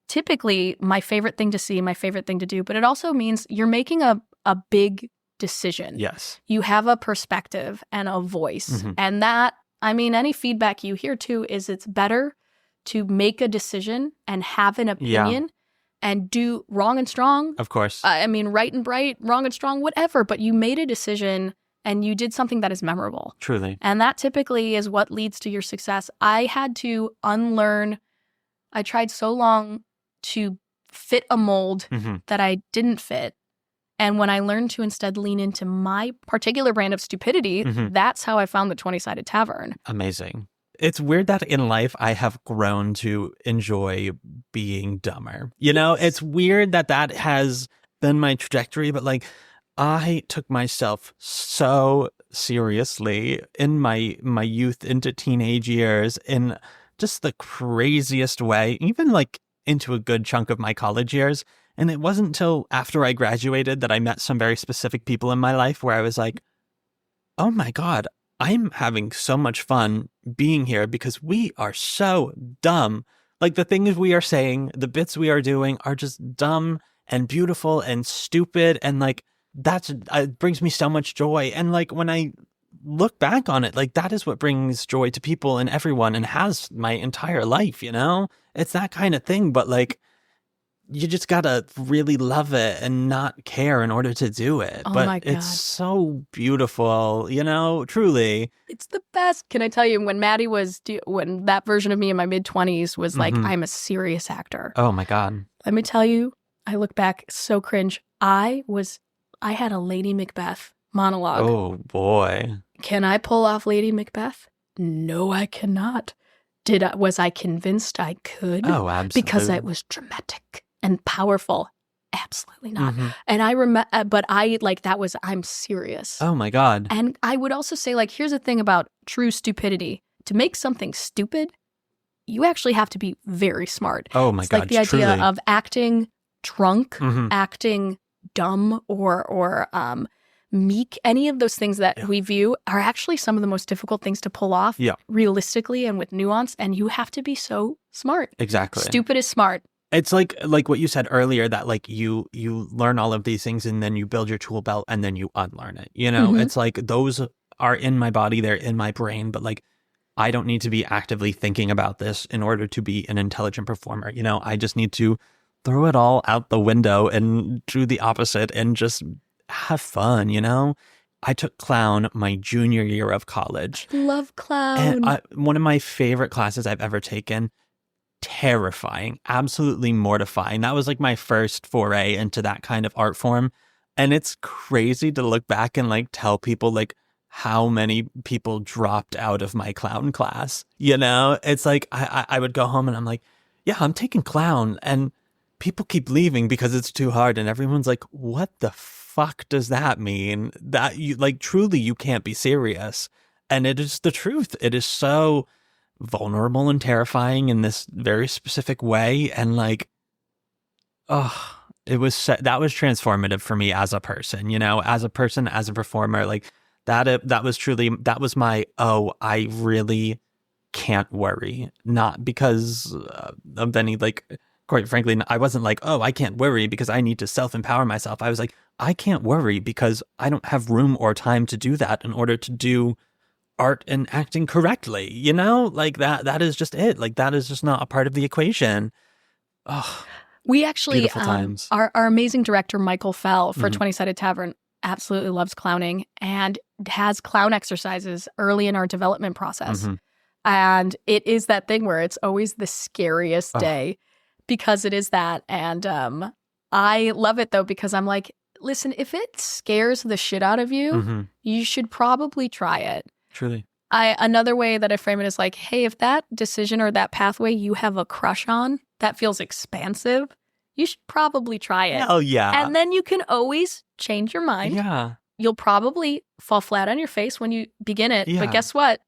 typically my favorite thing to see, my favorite thing to do, but it also means you're making a big decision. Yes. You have a perspective and a voice, and that I mean, any feedback you hear too is it's better to make a decision and have an opinion and do wrong and strong. Of course. I mean, right and bright, wrong and strong, whatever. But you made a decision and you did something that is memorable. Truly. And that typically is what leads to your success. I had to unlearn. I tried so long to fit a mold that I didn't fit. And when I learned to instead lean into my particular brand of stupidity, that's how I found the 20 Sided Tavern. Amazing. It's weird that in life I have grown to enjoy being dumber. You know, it's weird that that has been my trajectory, but like I took myself so seriously in my youth into teenage years in just the craziest way, even like into a good chunk of my college years. And it wasn't until after I graduated that I met some very specific people in my life where I was like, oh my God, I'm having so much fun being here because we are so dumb. Like the things we are saying, the bits we are doing are just dumb and beautiful and stupid. And like, it brings me so much joy. And like, when I look back on it, like that is what brings joy to people and everyone and has my entire life, you know? It's that kind of thing. But like, you just gotta really love it and not care in order to do it. Oh but my God. It's so beautiful, you know, truly. It's the best. Can I tell you, when Maddie when that version of me in my mid-20s was like, I'm a serious actor. Oh my God. Let me tell you, I look back so cringe. I had a Lady Macbeth monologue. Oh boy. Can I pull off Lady Macbeth? No, I cannot. Was I convinced I could? Oh, absolutely. Because it was dramatic and powerful. Absolutely not. And I remember, but I'm serious. Oh my God. And I would also say, like, here's the thing about true stupidity. To make something stupid, you actually have to be very smart. Oh my it's God. Like the idea truly. of acting drunk, acting dumb, or meek. Any of those things that we view are actually some of the most difficult things to pull off realistically and with nuance. And you have to be so smart. Exactly. Stupid is smart. It's like what you said earlier, that like you learn all of these things and then you build your tool belt and then you unlearn it. You know, it's like those are in my body, they're in my brain, but like I don't need to be actively thinking about this in order to be an intelligent performer. You know, I just need to throw it all out the window and do the opposite and just have fun, you know? I took clown my junior year of college. Love clown. And one of my favorite classes I've ever taken. Terrifying, absolutely mortifying. That was like my first foray into that kind of art form. And it's crazy to look back and like tell people like how many people dropped out of my clown class. You know, it's like I would go home and I'm like, yeah, I'm taking clown. And people keep leaving because it's too hard. And everyone's like, what the fuck does that mean? That you like truly you can't be serious. And it is the truth. It is so vulnerable and terrifying in this very specific way. And like, oh, that was transformative for me as a person, you know, as a person, as a performer. Like that was my, I really can't worry. Not because of any, like, quite frankly, I wasn't like, I can't worry because I need to self-empower myself. I was like, I can't worry because I don't have room or time to do that in order to do art and acting correctly, you know? Like that is just it. Like that is just not a part of the equation. Oh, we actually, beautiful times. Our amazing director, Michael Fell, for 20 Sided Tavern, absolutely loves clowning and has clown exercises early in our development process. And it is that thing where it's always the scariest day because it is that. And I love it though, because I'm like, listen, if it scares the shit out of you, you should probably try it. Truly. Another way that I frame it is like, hey, if that decision or that pathway you have a crush on, that feels expansive, you should probably try it. Hell yeah. And then you can always change your mind. Yeah. You'll probably fall flat on your face when you begin it. Yeah. But guess what?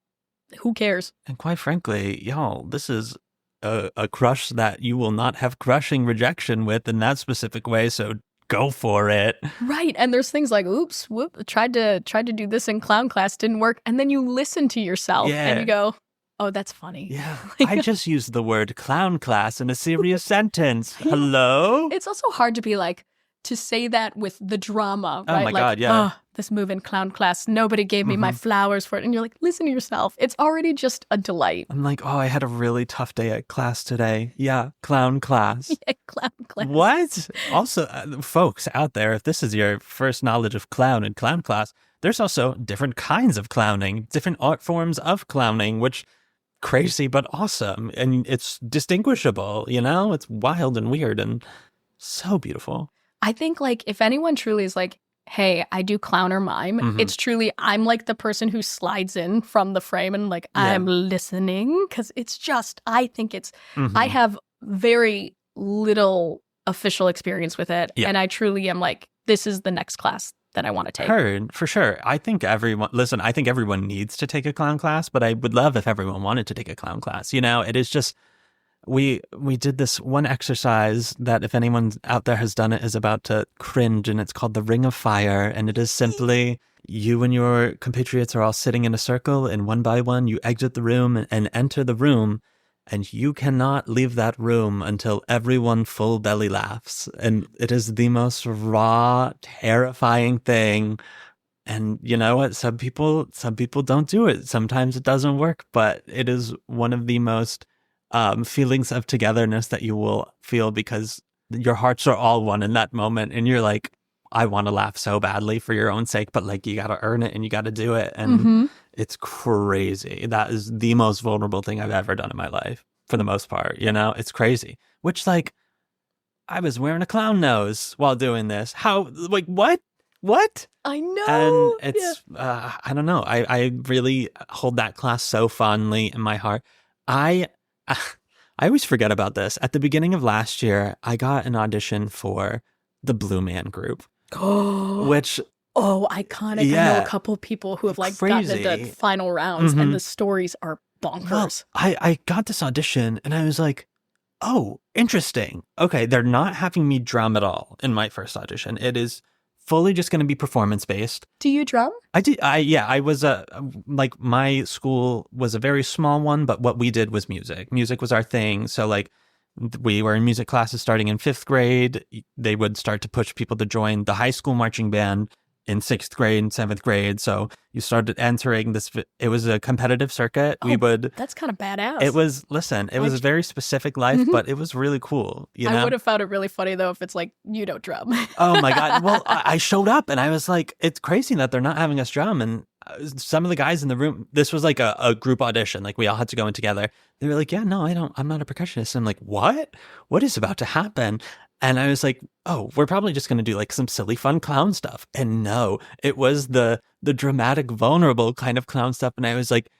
Who cares? And quite frankly, y'all, this is a crush that you will not have crushing rejection with in that specific way. So go for it. Right. And there's things like, oops, tried to do this in clown class, didn't work. And then you listen to yourself and you go, oh, that's funny. Yeah. I just used the word clown class in a serious sentence. Hello? It's also hard to be like, to say that with the drama, right? Oh my God, yeah. this move in clown class. Nobody gave me my flowers for it. And you're like, listen to yourself. It's already just a delight. I'm like, oh, I had a really tough day at class today. Yeah, clown class. Yeah, clown class. What? Also, folks out there, if this is your first knowledge of clown and clown class, there's also different kinds of clowning, different art forms of clowning, which crazy but awesome. And it's distinguishable, you know? It's wild and weird and so beautiful. I think like if anyone truly is like, hey, I do clown or mime, it's truly, I'm like the person who slides in from the frame and like, I'm listening. Because it's just, I think it's, I have very little official experience with it. And I truly am like, this is the next class that I want to take. Heard, for sure. I think everyone needs to take a clown class, but I would love if everyone wanted to take a clown class. You know, it is just, we did this one exercise that if anyone out there has done it is about to cringe, and it's called the Ring of Fire. And it is simply you and your compatriots are all sitting in a circle, and one by one you exit the room and enter the room, and you cannot leave that room until everyone full belly laughs. And it is the most raw, terrifying thing. And you know what? Some people don't do it. Sometimes it doesn't work, but it is one of the most feelings of togetherness that you will feel, because your hearts are all one in that moment. And you're like, I want to laugh so badly for your own sake, but like you got to earn it and you got to do it. And it's crazy. That is the most vulnerable thing I've ever done in my life for the most part. You know, it's crazy. Which like, I was wearing a clown nose while doing this. How, like, what? I know. And it's, I don't know. I really hold that class so fondly in my heart. I always forget about this. At the beginning of last year, I got an audition for the Blue Man Group. Which... Oh, iconic. Yeah. I know a couple people who have like gotten into final rounds and the stories are bonkers. Well, I got this audition and I was like, oh, interesting. Okay, they're not having me drum at all in my first audition. It is fully just going to be performance based. Do you drum? I did. I was like my school was a very small one, but what we did was music. Music was our thing. So like we were in music classes starting in 5th grade. They would start to push people to join the high school marching band in 6th grade and 7th grade. So you started entering this, it was a competitive circuit. That's kind of badass. It was a very specific life, but it was really cool. You know? I would have found it really funny though if it's like, you don't drum. Oh my God. Well, I showed up and I was like, it's crazy that they're not having us drum. And some of the guys in the room, this was like a group audition. Like we all had to go in together. They were like, yeah, no, I'm not a percussionist. I'm like, what? What is about to happen? And I was like, oh, we're probably just going to do like some silly, fun clown stuff. And no, it was the dramatic, vulnerable kind of clown stuff. And I was like,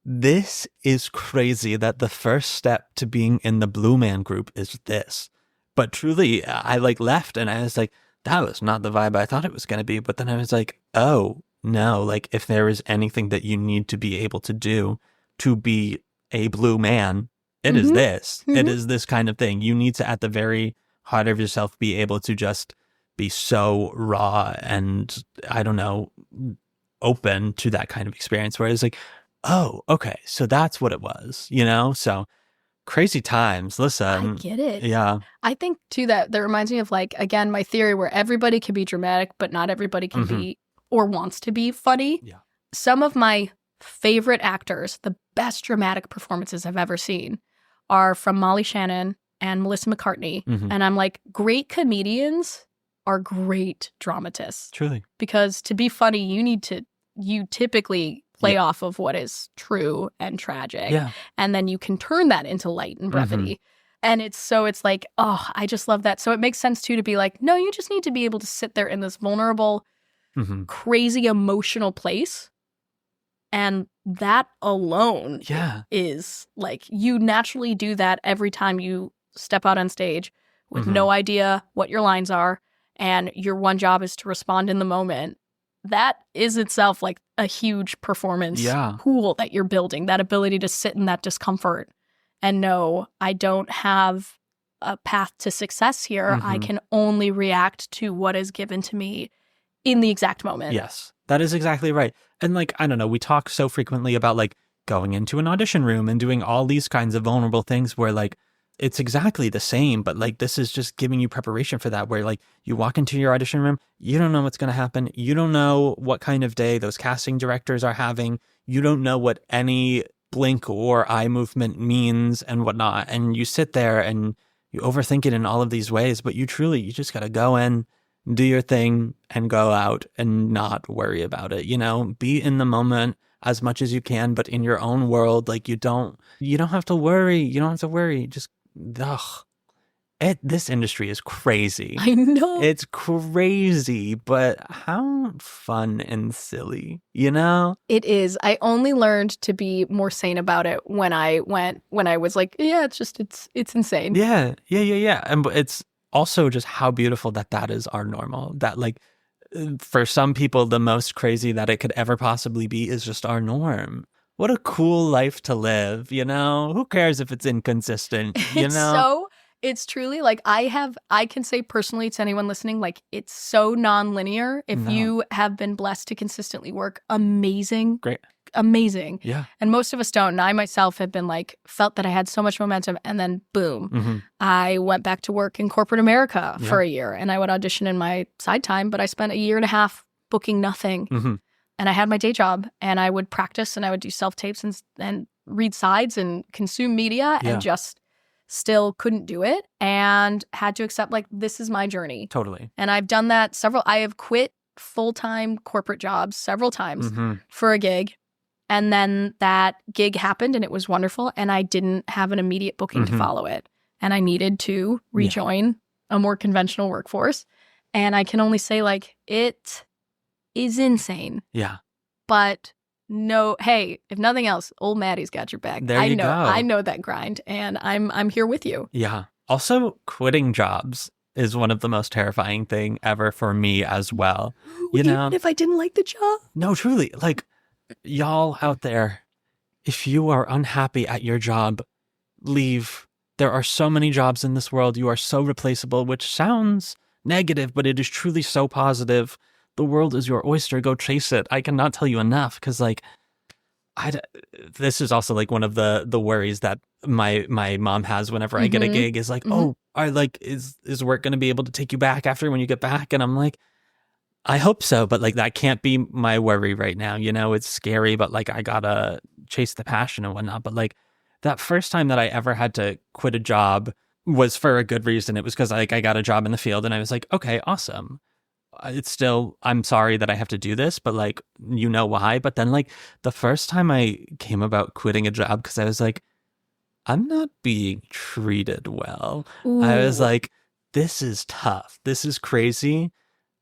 this is crazy that the first step to being in the Blue Man Group is this. But truly, I like left and I was like, that was not the vibe I thought it was going to be. But then I was like, oh, no, like if there is anything that you need to be able to do to be a blue man, it is this. It is this kind of thing. You need to, at the very heart of yourself, be able to just be so raw and, I don't know, open to that kind of experience where it's like, oh, okay, so that's what it was, you know? So crazy times. Listen. I get it. Yeah. I think too that reminds me of like, again, my theory where everybody can be dramatic, but not everybody can be or wants to be funny. Yeah. Some of my favorite actors, the best dramatic performances I've ever seen, are from Molly Shannon and Melissa McCartney. And I'm like, great comedians are great dramatists. Truly. Because to be funny, you typically play off of what is true and tragic. Yeah. And then you can turn that into light and brevity. And it's like, oh, I just love that. So it makes sense too to be like, no, you just need to be able to sit there in this vulnerable, crazy emotional place. And that alone is like, you naturally do that every time you step out on stage with no idea what your lines are, and your one job is to respond in the moment. That is itself like a huge performance pool that you're building, that ability to sit in that discomfort and know, I don't have a path to success here. I can only react to what is given to me in the exact moment. Yes, that is exactly right. And like, I don't know, we talk so frequently about like going into an audition room and doing all these kinds of vulnerable things where like, it's exactly the same, but like this is just giving you preparation for that, where like you walk into your audition room, you don't know what's going to happen. You don't know what kind of day those casting directors are having. You don't know what any blink or eye movement means and whatnot. And you sit there and you overthink it in all of these ways, but you just got to go in, do your thing, and go out and not worry about it. Be in the moment as much as you can, but in your own world. Like you don't have to worry. You don't have to worry. Just, this industry is crazy. I know. It's crazy, but how fun and silly, It is. I only learned to be more sane about it when I was like, yeah, it's insane. Yeah. And it's also just how beautiful that is our normal. That like, for some people, the most crazy that it could ever possibly be is just our norm. What a cool life to live, Who cares if it's inconsistent, It's truly like I can say personally to anyone listening, like it's so non-linear. If you have been blessed to consistently work, amazing. Great. Amazing. Yeah. And most of us don't. And I myself have been like, felt that I had so much momentum, and then boom, I went back to work in corporate America for a year, and I would audition in my side time, but I spent a year and a half booking nothing. And I had my day job, and I would practice, and I would do self-tapes and read sides and consume media, and just still couldn't do it, and had to accept like, this is my journey. Totally. And I've done that I have quit full-time corporate jobs several times for a gig. And then that gig happened, and it was wonderful, and I didn't have an immediate booking to follow it. And I needed to rejoin a more conventional workforce. And I can only say, like, it is insane. Yeah. But no, hey, if nothing else, old Maddie's got your back. There you go. I know that grind, and I'm here with you. Yeah. Also, quitting jobs is one of the most terrifying thing ever for me as well. Even if I didn't like the job? No, truly. Like, y'all out there, if you are unhappy at your job, leave. There are so many jobs in this world. You are so replaceable, which sounds negative, but it is truly so positive. The world is your oyster. Go chase it. I cannot tell you enough, because like, this is also like one of the worries that my mom has whenever I get a gig is like, is work going to be able to take you back after when you get back? And I'm like, I hope so, but like that can't be my worry right now. It's scary, but like I gotta chase the passion and whatnot. But like that first time that I ever had to quit a job was for a good reason. It was because like I got a job in the field, and I was like, okay, awesome. It's still, I'm sorry that I have to do this, but like, why. But then like the first time I came about quitting a job, because I was like, I'm not being treated well. Ooh. I was like, this is tough. This is crazy.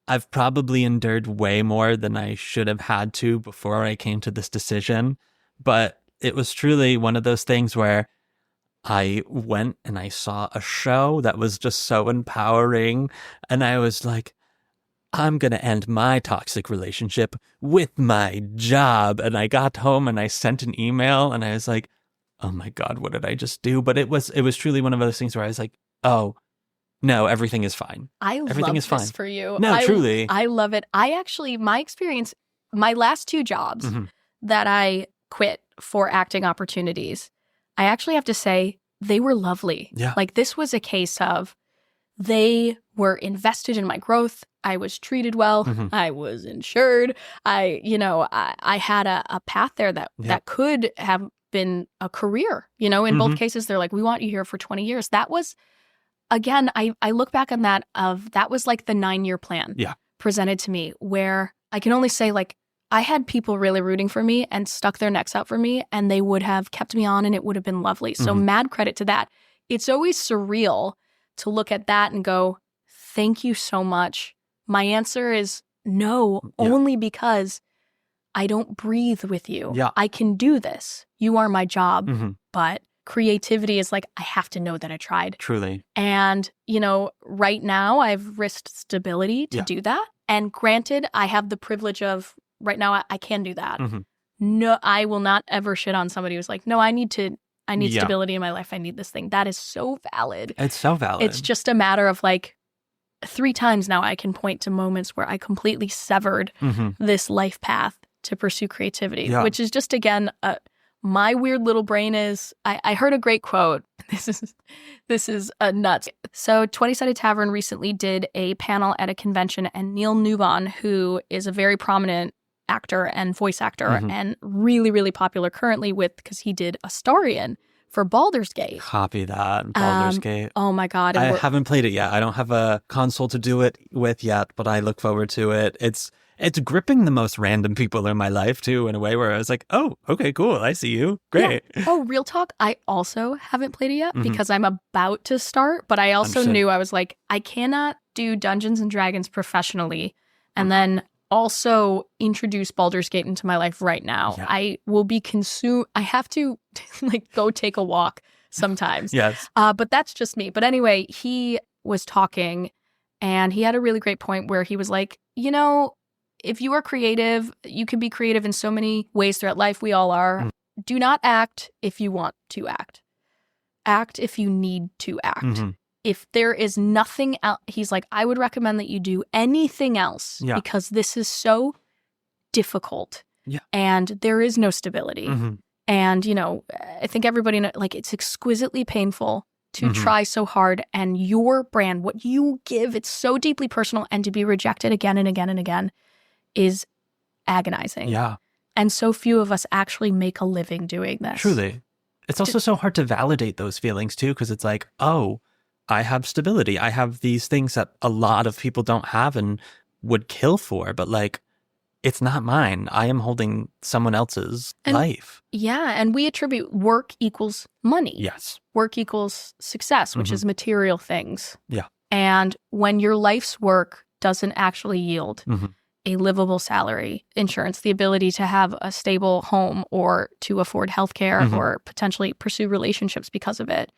I've probably endured way more than I should have had to before I came to this decision. But it was truly one of those things where I went and I saw a show that was just so empowering. And I was like, I'm going to end my toxic relationship with my job. And I got home and I sent an email, and I was like, oh my God, what did I just do? But it was truly one of those things where I was like, oh, no, everything is fine. Everything is fine for you. No, truly. I love it. My experience, my last two jobs that I quit for acting opportunities, I actually have to say they were lovely. Yeah. Like this was a case of they were invested in my growth. I was treated well. I was insured. I had a path there that could have been a career. In both cases, they're like, we want you here for 20 years. That was, again, I look back on that was like the 9-year plan presented to me, where I can only say like I had people really rooting for me and stuck their necks out for me, and they would have kept me on, and it would have been lovely. So mad credit to that. It's always surreal to look at that and go, thank you so much. My answer is no, only because I don't breathe with you. Yeah. I can do this. You are my job, but creativity is like, I have to know that I tried. Truly. And, right now I've risked stability to do that. And granted, I have the privilege of right now I can do that. No, I will not ever shit on somebody who's like, no, I need stability in my life. I need this thing. That is so valid. It's so valid. It's just a matter of like 3 times now I can point to moments where I completely severed this life path to pursue creativity, which is just, again, my weird little brain is, I heard a great quote. This is nuts. So 20 Sided Tavern recently did a panel at a convention, and Neil Newbon, who is a very prominent actor and voice actor and really, really popular currently because he did Astarion for Baldur's Gate. Copy that, Baldur's Gate. Oh my God. I haven't played it yet. I don't have a console to do it with yet, but I look forward to it. It's gripping the most random people in my life, too, in a way where I was like, oh, okay, cool. I see you. Great. Yeah. Oh, real talk. I also haven't played it yet because I'm about to start. But I also knew, I was like, I cannot do Dungeons and Dragons professionally and then also introduce Baldur's Gate into my life right now. Yeah. I will be consumed. I have to like go take a walk sometimes. Yes. But that's just me. But anyway, he was talking and he had a really great point where he was like, you know, if you are creative, you can be creative in so many ways throughout life. We all are. Do not act if you want to act. Act if you need to act. If there is nothing else, he's like, I would recommend that you do anything else because this is so difficult and there is no stability. And, you know, I think everybody knows, like, it's exquisitely painful to try so hard, and your brand, what you give, it's so deeply personal, and to be rejected again and again and again is agonizing. Yeah. And so few of us actually make a living doing this. Truly. It's also so hard to validate those feelings too, because it's like, oh, I have stability. I have these things that a lot of people don't have and would kill for, but like, it's not mine. I am holding someone else's life. Yeah, and we attribute work equals money. Yes. Work equals success, which is material things. Yeah. And when your life's work doesn't actually yield a livable salary, insurance, the ability to have a stable home or to afford healthcare or potentially pursue relationships because of it,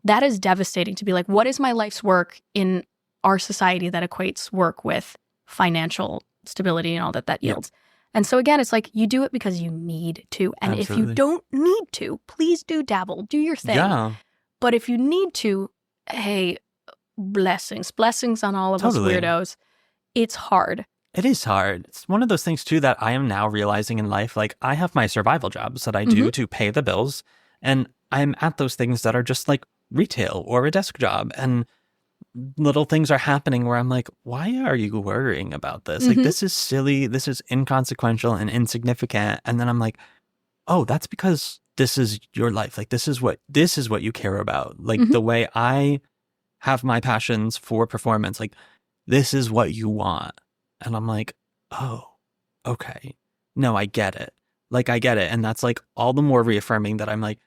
that is devastating to be like, what is my life's work in our society that equates work with financial stability and all that yields? And so again, it's like, you do it because you need to. And if you don't need to, please do dabble, do your thing. Yeah. But if you need to, hey, blessings on all of us weirdos. It's hard. It is hard. It's one of those things too that I am now realizing in life. Like, I have my survival jobs that I do to pay the bills, and I'm at those things that are just like retail or a desk job, and little things are happening where I'm like, why are you worrying about this? Like, this is silly, this is inconsequential and insignificant. And then I'm like, oh, that's because this is your life. Like, this is what you care about. Like, the way I have my passions for performance, like, this is what you want. And I'm like, oh, okay. No, I get it. Like, I get it. And that's like all the more reaffirming that I'm like,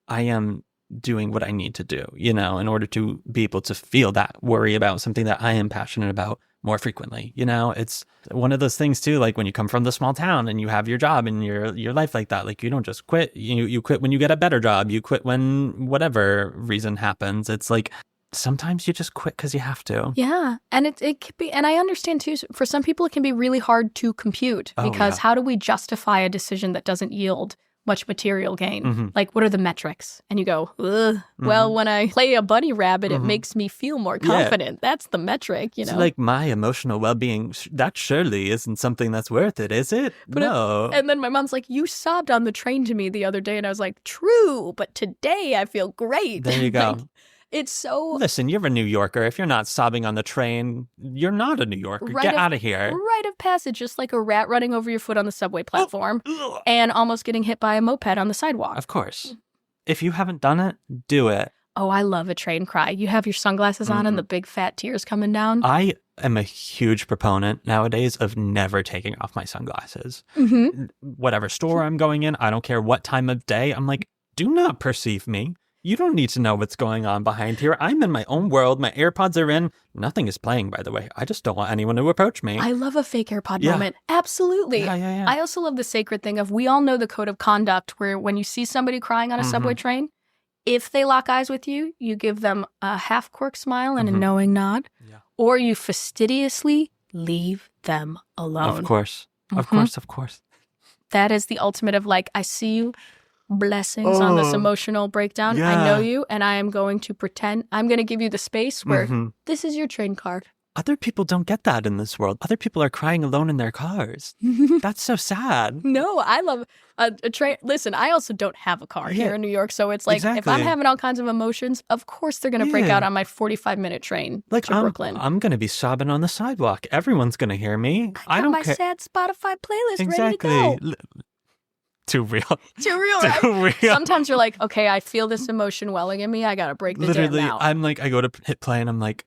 I am doing what I need to do, you know, in order to be able to feel that worry about something that I am passionate about more frequently. You know, it's one of those things too, like when you come from the small town and you have your job and your life like that, like, you don't just quit. You quit when you get a better job. You quit when whatever reason happens. It's like, sometimes you just quit because you have to. Yeah. And it could be, and I understand too, for some people it can be really hard to compute because how do we justify a decision that doesn't yield much material gain? Like, what are the metrics? And you go, well, when I play a bunny rabbit, it makes me feel more confident. That's the metric, you know? So like, my emotional well-being, that surely isn't something that's worth it, is it? But no. And then my mom's like, you sobbed on the train to me the other day. And I was like, true, but today I feel great. There you go. Like, it's so... Listen, you're a New Yorker. If you're not sobbing on the train, you're not a New Yorker. Get out of here. Rite of passage, just like a rat running over your foot on the subway platform and almost getting hit by a moped on the sidewalk. Of course. If you haven't done it, do it. Oh, I love a train cry. You have your sunglasses on and the big fat tears coming down. I am a huge proponent nowadays of never taking off my sunglasses. Whatever store I'm going in, I don't care what time of day, I'm like, do not perceive me. You don't need to know what's going on behind here. I'm in my own world. My AirPods are in. Nothing is playing, by the way. I just don't want anyone to approach me. I love a fake AirPod moment. Absolutely. Yeah. I also love the sacred thing of, we all know the code of conduct where when you see somebody crying on a subway train, if they lock eyes with you, you give them a half quirk smile and a knowing nod, or you fastidiously leave them alone. Of course. Of course. That is the ultimate of like, I see you. Blessings on this emotional breakdown. Yeah. I know you, and I am going to pretend. I'm going to give you the space where this is your train card. other people don't get that in this world. Other people are crying alone in their cars. That's so sad. No, I love a train. Listen, I also don't have a car here in New York. So it's like, if I'm having all kinds of emotions, of course they're going to break out on my 45-minute train to Brooklyn. I'm going to be sobbing on the sidewalk. Everyone's going to hear me. I got my sad Spotify playlist ready to go. Too real. Too real, right? Too real. Sometimes you're like, okay, I feel this emotion welling in me. I got to break the Literally, jam out. I'm like, I go to hit play and I'm like,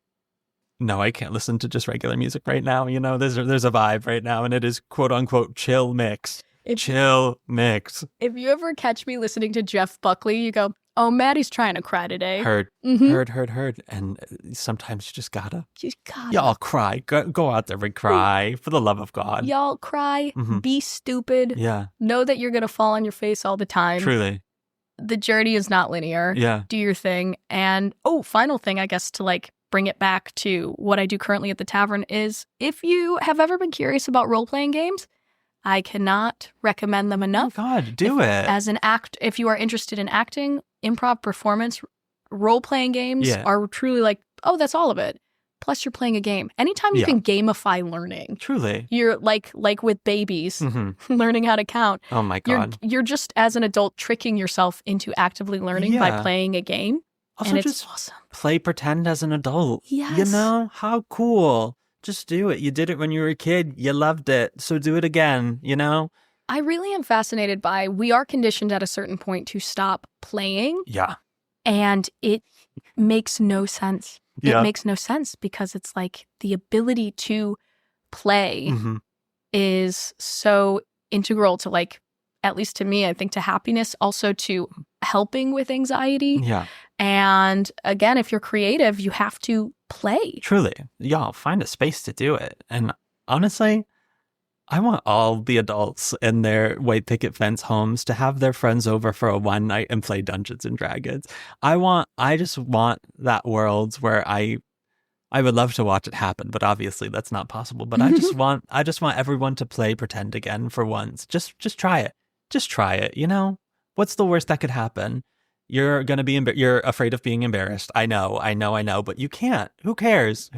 no, I can't listen to just regular music right now. You know, there's a vibe right now, and it is quote unquote chill mix. Chill mix. If you ever catch me listening to Jeff Buckley, you go, oh, Maddie's trying to cry today. Heard. And sometimes you just gotta. Y'all cry. Go out there and cry, for the love of God. Y'all cry. Be stupid. Yeah. Know that you're going to fall on your face all the time. Truly. The journey is not linear. Yeah. Do your thing. And, final thing, I guess, to like bring it back to what I do currently at the tavern is, if you have ever been curious about role-playing games, I cannot recommend them enough. Oh God, do it. If you are interested in acting, improv, performance, role-playing games are truly like, oh, that's all of it. Plus, you're playing a game. Anytime you can gamify learning. Truly. You're like with babies, learning how to count. Oh my God. You're just, as an adult, tricking yourself into actively learning by playing a game. Also, and just it's awesome. Play pretend as an adult. Yes. You know? How cool. Just do it. You did it when you were a kid. You loved it. So do it again, you know? I really am fascinated by, we are conditioned at a certain point to stop playing. Yeah. And it makes no sense. It makes no sense because it's like the ability to play is so integral to, like, at least to me, I think, to happiness, also to helping with anxiety. Yeah. And again, if you're creative, you have to play. Truly. Y'all, find a space to do it. And honestly, I want all the adults in their white picket fence homes to have their friends over for a one night and play Dungeons and Dragons. I just want that world where I would love to watch it happen, but obviously that's not possible. But I just want everyone to play pretend again for once. Just try it. Just try it, you know? What's the worst that could happen? You're going to be you're afraid of being embarrassed. I know, but you can't. Who cares?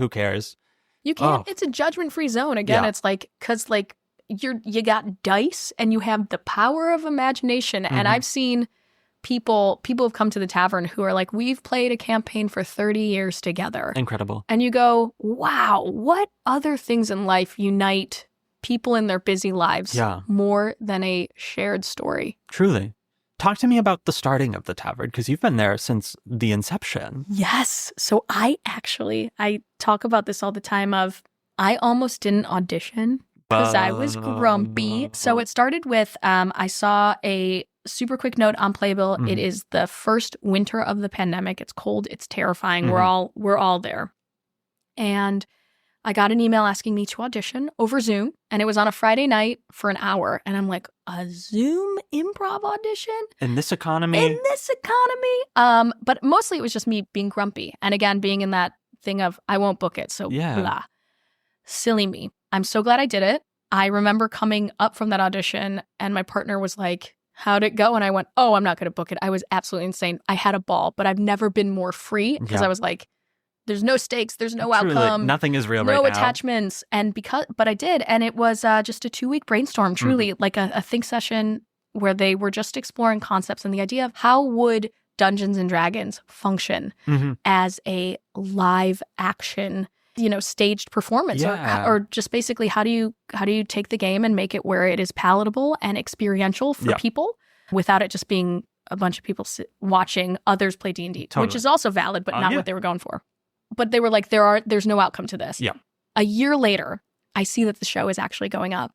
You can't. It's a judgment-free zone. Again, it's like, because like you got dice and you have the power of imagination. And I've seen people have come to the tavern who are like, we've played a campaign for 30 years together. Incredible. And you go, wow, what other things in life unite people in their busy lives more than a shared story? Truly. Talk to me about the starting of the tavern, because you've been there since the inception. Yes. So I talk about this all the time I almost didn't audition because I was grumpy. So it started with, I saw a super quick note on Playbill. It is the first winter of the pandemic. It's cold. It's terrifying. We're all there. And I got an email asking me to audition over Zoom, and it was on a Friday night for an hour. And I'm like, a Zoom improv audition? In this economy? But mostly it was just me being grumpy. And again, being in that thing of, I won't book it. So blah. Silly me. I'm so glad I did it. I remember coming up from that audition and my partner was like, how'd it go? And I went, oh, I'm not going to book it. I was absolutely insane. I had a ball, but I've never been more free because I was like, there's no stakes. There's no outcome. Nothing is real right now. No attachments. But I did. And it was just a 2-week brainstorm, truly like a think session where they were just exploring concepts and the idea of how would Dungeons and Dragons function as a live action, staged performance, or just basically how do you take the game and make it where it is palatable and experiential for people without it just being a bunch of people watching others play D&D, which is also valid, but not what they were going for. But they were like, there's no outcome to this. Yeah. A year later, I see that the show is actually going up.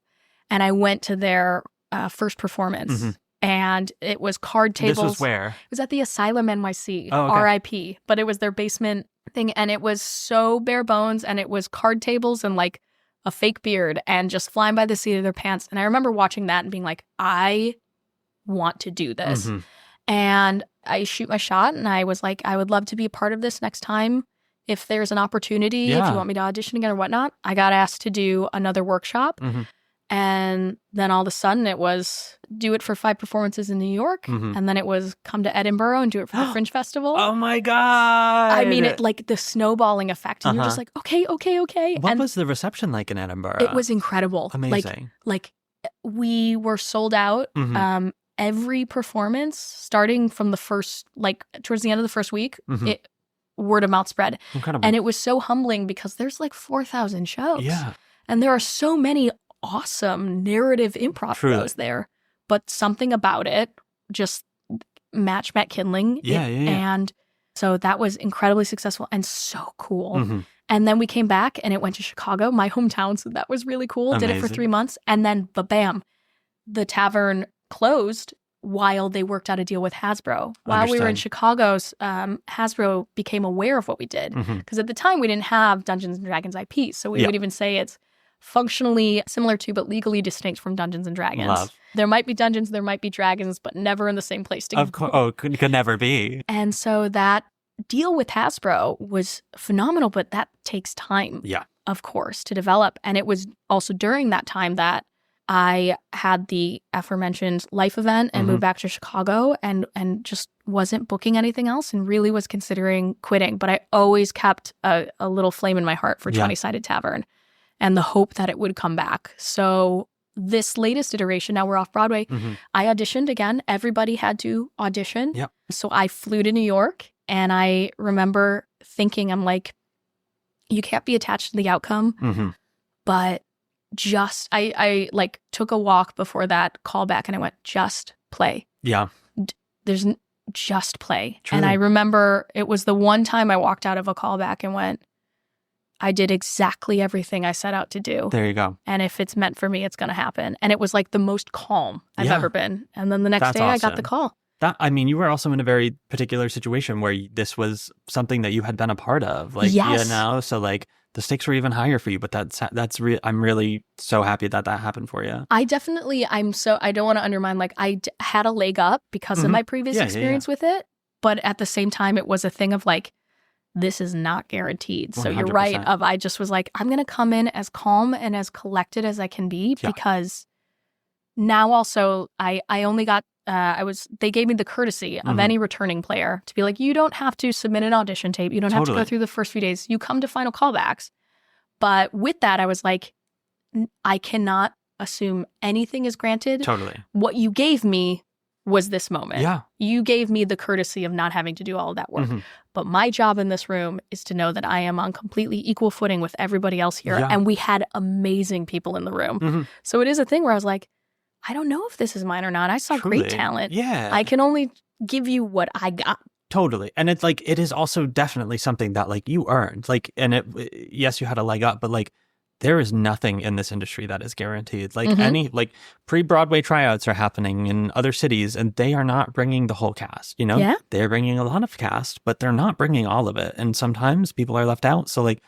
And I went to their first performance. And it was card tables. This was where? It was at the Asylum NYC, RIP. But it was their basement thing. And it was so bare bones. And it was card tables and like a fake beard and just flying by the seat of their pants. And I remember watching that and being like, I want to do this. And I shoot my shot. And I was like, I would love to be a part of this next time. If there's an opportunity, if you want me to audition again or whatnot. I got asked to do another workshop. And then all of a sudden it was do it for 5 performances in New York. And then it was come to Edinburgh and do it for the Fringe Festival. Oh my God. I mean, it like the snowballing effect. And you're just like, okay. What was the reception like in Edinburgh? It was incredible. Amazing. Like we were sold out. Every performance, starting from the first, like towards the end of the first week, it word of mouth spread. Incredible. And it was so humbling because there's like 4,000 shows. Yeah. And there are so many awesome narrative improv shows there. But something about it just matched Matt Kindling. Yeah. And so that was incredibly successful and so cool. And then we came back and it went to Chicago, my hometown. So that was really cool. Amazing. Did it for 3 months. And then, bam, the tavern closed while they worked out a deal with Hasbro. While we were in Chicago's, Hasbro became aware of what we did. Because at the time, we didn't have Dungeons & Dragons IP. So we would even say it's functionally similar to, but legally distinct from Dungeons & Dragons. Love. There might be dungeons, there might be dragons, but never in the same place together. Of course. Oh, could never be. And so that deal with Hasbro was phenomenal, but that takes time, of course, to develop. And it was also during that time that I had the aforementioned life event and moved back to Chicago and just wasn't booking anything else and really was considering quitting. But I always kept a little flame in my heart for 20 Sided Tavern and the hope that it would come back. So this latest iteration, now we're Off-Broadway, I auditioned again. Everybody had to audition. So I flew to New York and I remember thinking, I'm like, you can't be attached to the outcome, but just I like took a walk before that callback and I went, just play. There's just play. Truly. And I remember it was the one time I walked out of a callback and went, I did exactly everything I set out to do. There you go. And if it's meant for me, it's going to happen. And it was like the most calm I've ever been. And then the next day I got the call. I mean, you were also in a very particular situation where this was something that you had been a part of. Like, you know, so like the stakes were even higher for you. But I'm really so happy that happened for you. I don't want to undermine, like I had a leg up because of my previous experience with it. But at the same time, it was a thing of like, this is not guaranteed. So 100%. You're right. I just was like, I'm going to come in as calm and as collected as I can be because now also I only got, they gave me the courtesy of any returning player to be like, you don't have to submit an audition tape. You don't have to go through the first few days. You come to final callbacks. But with that, I was like, I cannot assume anything is granted. What you gave me was this moment. You gave me the courtesy of not having to do all of that work. But my job in this room is to know that I am on completely equal footing with everybody else here. And we had amazing people in the room. So it is a thing where I was like, I don't know if this is mine or not. I saw great talent. I can only give you what I got. And it's like, it is also definitely something that like you earned. Like, and yes, you had a leg up, but like, there is nothing in this industry that is guaranteed. Like like pre-Broadway tryouts are happening in other cities and they are not bringing the whole cast, you know? They're bringing a lot of cast, but they're not bringing all of it. And sometimes people are left out. So like,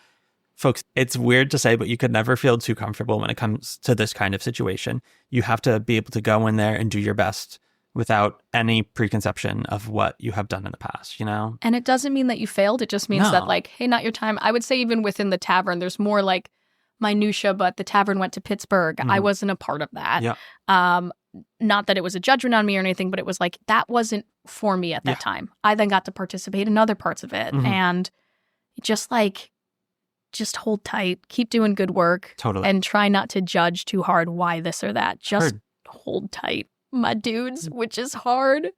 folks, it's weird to say, but you could never feel too comfortable when it comes to this kind of situation. You have to be able to go in there and do your best without any preconception of what you have done in the past, you know? And it doesn't mean that you failed. It just means that like, hey, not your time. I would say even within the tavern, there's more like, minutia, but the tavern went to Pittsburgh. I wasn't a part of that. Not that it was a judgment on me or anything, but it was like, that wasn't for me at that time. I then got to participate in other parts of it. And just hold tight, keep doing good work. And try not to judge too hard why this or that. Just hold tight, my dudes, which is hard.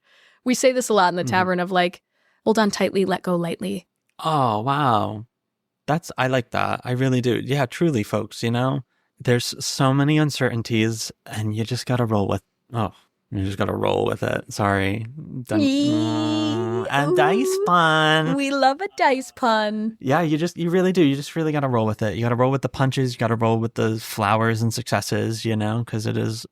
We say this a lot in the tavern of like, hold on tightly, let go lightly. Oh, wow. I like that. I really do. Yeah, truly, folks, you know, there's so many uncertainties and you just got to roll with, it. Sorry. A dice pun. We love a dice pun. Yeah, you really do. You just really got to roll with it. You got to roll with the punches. You got to roll with the flowers and successes, you know, because it is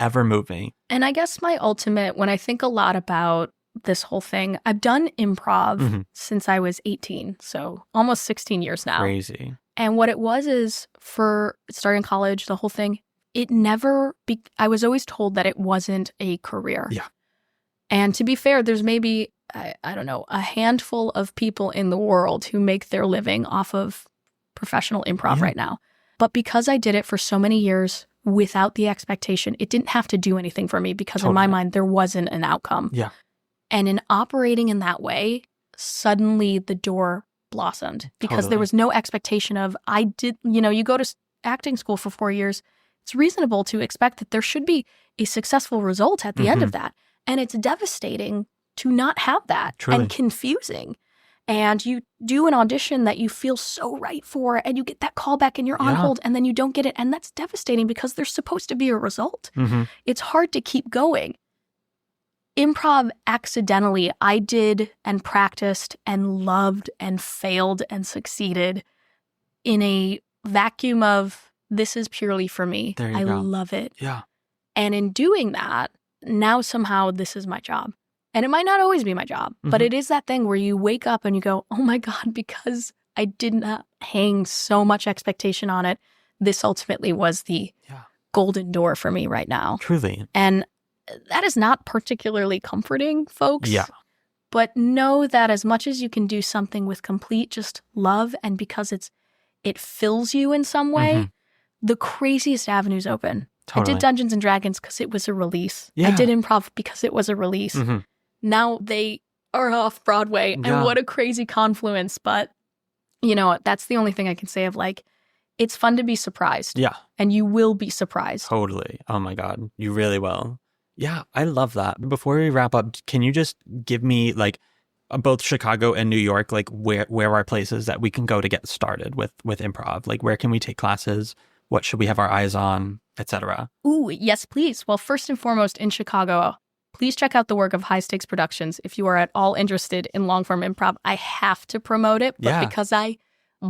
ever moving. And I guess my ultimate, when I think a lot about this whole thing, I've done improv since I was 18, so almost 16 years now. Crazy. And what it was is, for starting college, the whole thing, I was always told that it wasn't a career. And to be fair, there's maybe, I don't know, a handful of people in the world who make their living off of professional improv right now. But because I did it for so many years without the expectation. It didn't have to do anything for me because in my mind, there wasn't an outcome. Yeah. And in operating in that way, suddenly the door blossomed because there was no expectation of, you go to acting school for 4 years. It's reasonable to expect that there should be a successful result at the end of that. And it's devastating to not have that and confusing. And you do an audition that you feel so right for, and you get that call back and you're on hold, and then you don't get it. And that's devastating because there's supposed to be a result. It's hard to keep going. Improv, accidentally, I did and practiced and loved and failed and succeeded in a vacuum of, this is purely for me. I love it. Yeah. And in doing that, now somehow this is my job. And it might not always be my job, but it is that thing where you wake up and you go, oh my God, because I did not hang so much expectation on it, this ultimately was the golden door for me right now. Truly. And that is not particularly comforting, folks. Yeah. But know that as much as you can do something with complete just love and because it fills you in some way, the craziest avenues open. Totally. I did Dungeons and Dragons because it was a release. Yeah. I did Improv because it was a release. Now they are Off-Broadway, and what a crazy confluence. But, that's the only thing I can say of it's fun to be surprised. Yeah. And you will be surprised. Totally. Oh my God. You really will. Yeah, I love that. Before we wrap up, can you just give me both Chicago and New York, where are places that we can go to get started with improv? Where can we take classes? What should we have our eyes on, etc.? Ooh, yes, please. Well, first and foremost, in Chicago, please check out the work of High Stakes Productions. If you are at all interested in long-form improv, I have to promote it, but because I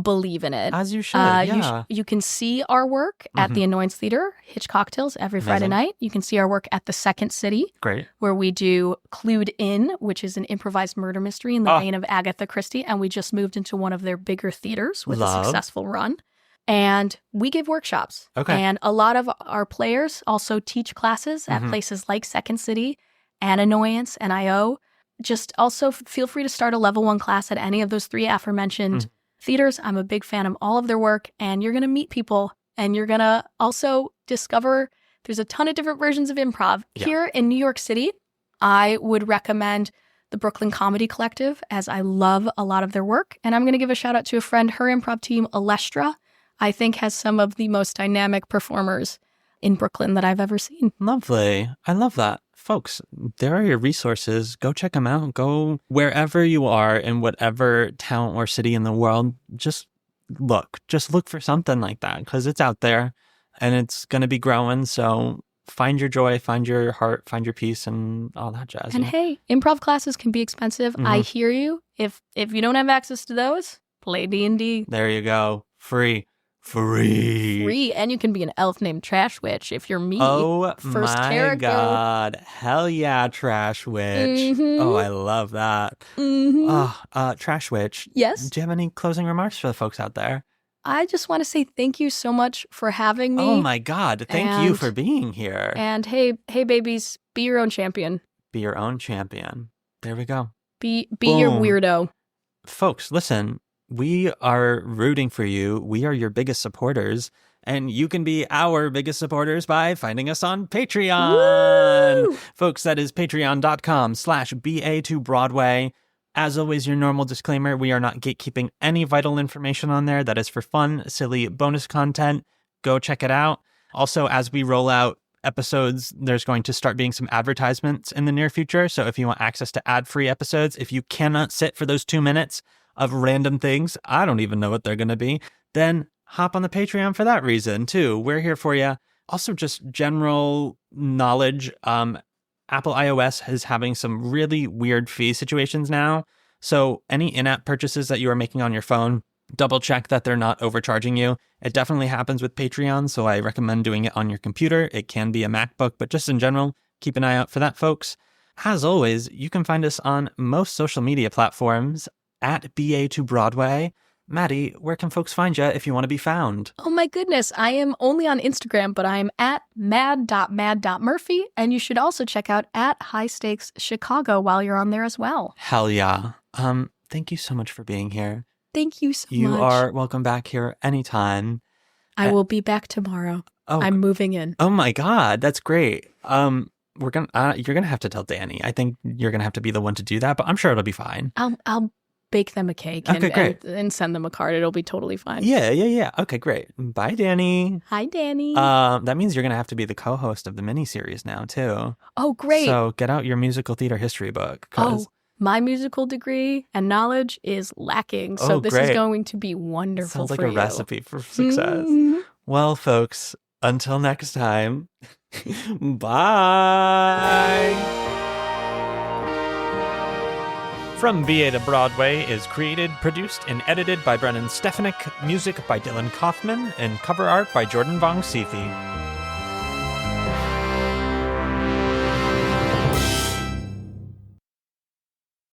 believe in it. As you should, you can see our work at the Annoyance Theater, Hitch Cocktails, every Friday night. You can see our work at the Second City. Great. Where we do Clued In, which is an improvised murder mystery in the vein of Agatha Christie, and we just moved into one of their bigger theaters with a successful run. And we give workshops. Okay. And a lot of our players also teach classes at places like Second City and Annoyance and I.O. Just also feel free to start a level 1 class at any of those 3 aforementioned theaters. I'm a big fan of all of their work, and you're going to meet people, and you're going to also discover there's a ton of different versions of improv. Yeah. Here in New York City, I would recommend the Brooklyn Comedy Collective, as I love a lot of their work. And I'm going to give a shout out to a friend. Her improv team, Alestra, I think has some of the most dynamic performers in Brooklyn that I've ever seen. Lovely. I love that. Folks, there are your resources. Go check them out. Go wherever you are in whatever town or city in the world. Just look for something like that because it's out there and it's going to be growing. So find your joy, find your heart, find your peace and all that jazz. And hey, improv classes can be expensive. I hear you. If you don't have access to those, play D&D. There you go. Free. And you can be an elf named Trash Witch if you're me. Oh First my character. God. Hell yeah, Trash Witch. Oh, I love that. Trash Witch. Yes? Do you have any closing remarks for the folks out there? I just want to say thank you so much for having me. Oh my God. Thank you for being here. And hey babies, be your own champion. Be your own champion. There we go. Be your weirdo. Folks, listen. We are rooting for you. We are your biggest supporters. And you can be our biggest supporters by finding us on Patreon. Woo! Folks, that is patreon.com/BA2Broadway. As always, your normal disclaimer, we are not gatekeeping any vital information on there. That is for fun, silly bonus content. Go check it out. Also, as we roll out episodes, there's going to start being some advertisements in the near future. So if you want access to ad-free episodes, if you cannot sit for those 2 minutes of random things, I don't even know what they're going to be, then hop on the Patreon for that reason too. We're here for you. Also, just general knowledge. Apple iOS is having some really weird fee situations now. So any in-app purchases that you are making on your phone, double check that they're not overcharging you. It definitely happens with Patreon, so I recommend doing it on your computer. It can be a MacBook, but just in general, keep an eye out for that, folks. As always, you can find us on most social media platforms at BA2Broadway. Maddie, where can folks find you if you want to be found? Oh my goodness, I am only on Instagram, but I am at mad.mad.murphy, and you should also check out at High Stakes Chicago while you're on there as well. Hell yeah. Thank you so much for being here. Thank you so much. You are welcome back here anytime. I will be back tomorrow. Oh, I'm moving in. Oh my God, that's great. You're gonna have to tell Danny. I think you're gonna have to be the one to do that, but I'm sure it'll be fine. I'll bake them a cake and send them a card. It'll be totally fine. Yeah. Okay, great. Bye, Danny. Hi, Danny. That means you're gonna have to be the co-host of the miniseries now too. Oh, great. So get out your musical theater history book. My musical degree and knowledge is lacking, so this is going to be wonderful. Sounds like a recipe for success. Mm-hmm. Well, folks, until next time, bye. From BA to Broadway is created, produced, and edited by Brennan Stefanik, music by Dylan Kaufman, and cover art by Jordan Vongsithi.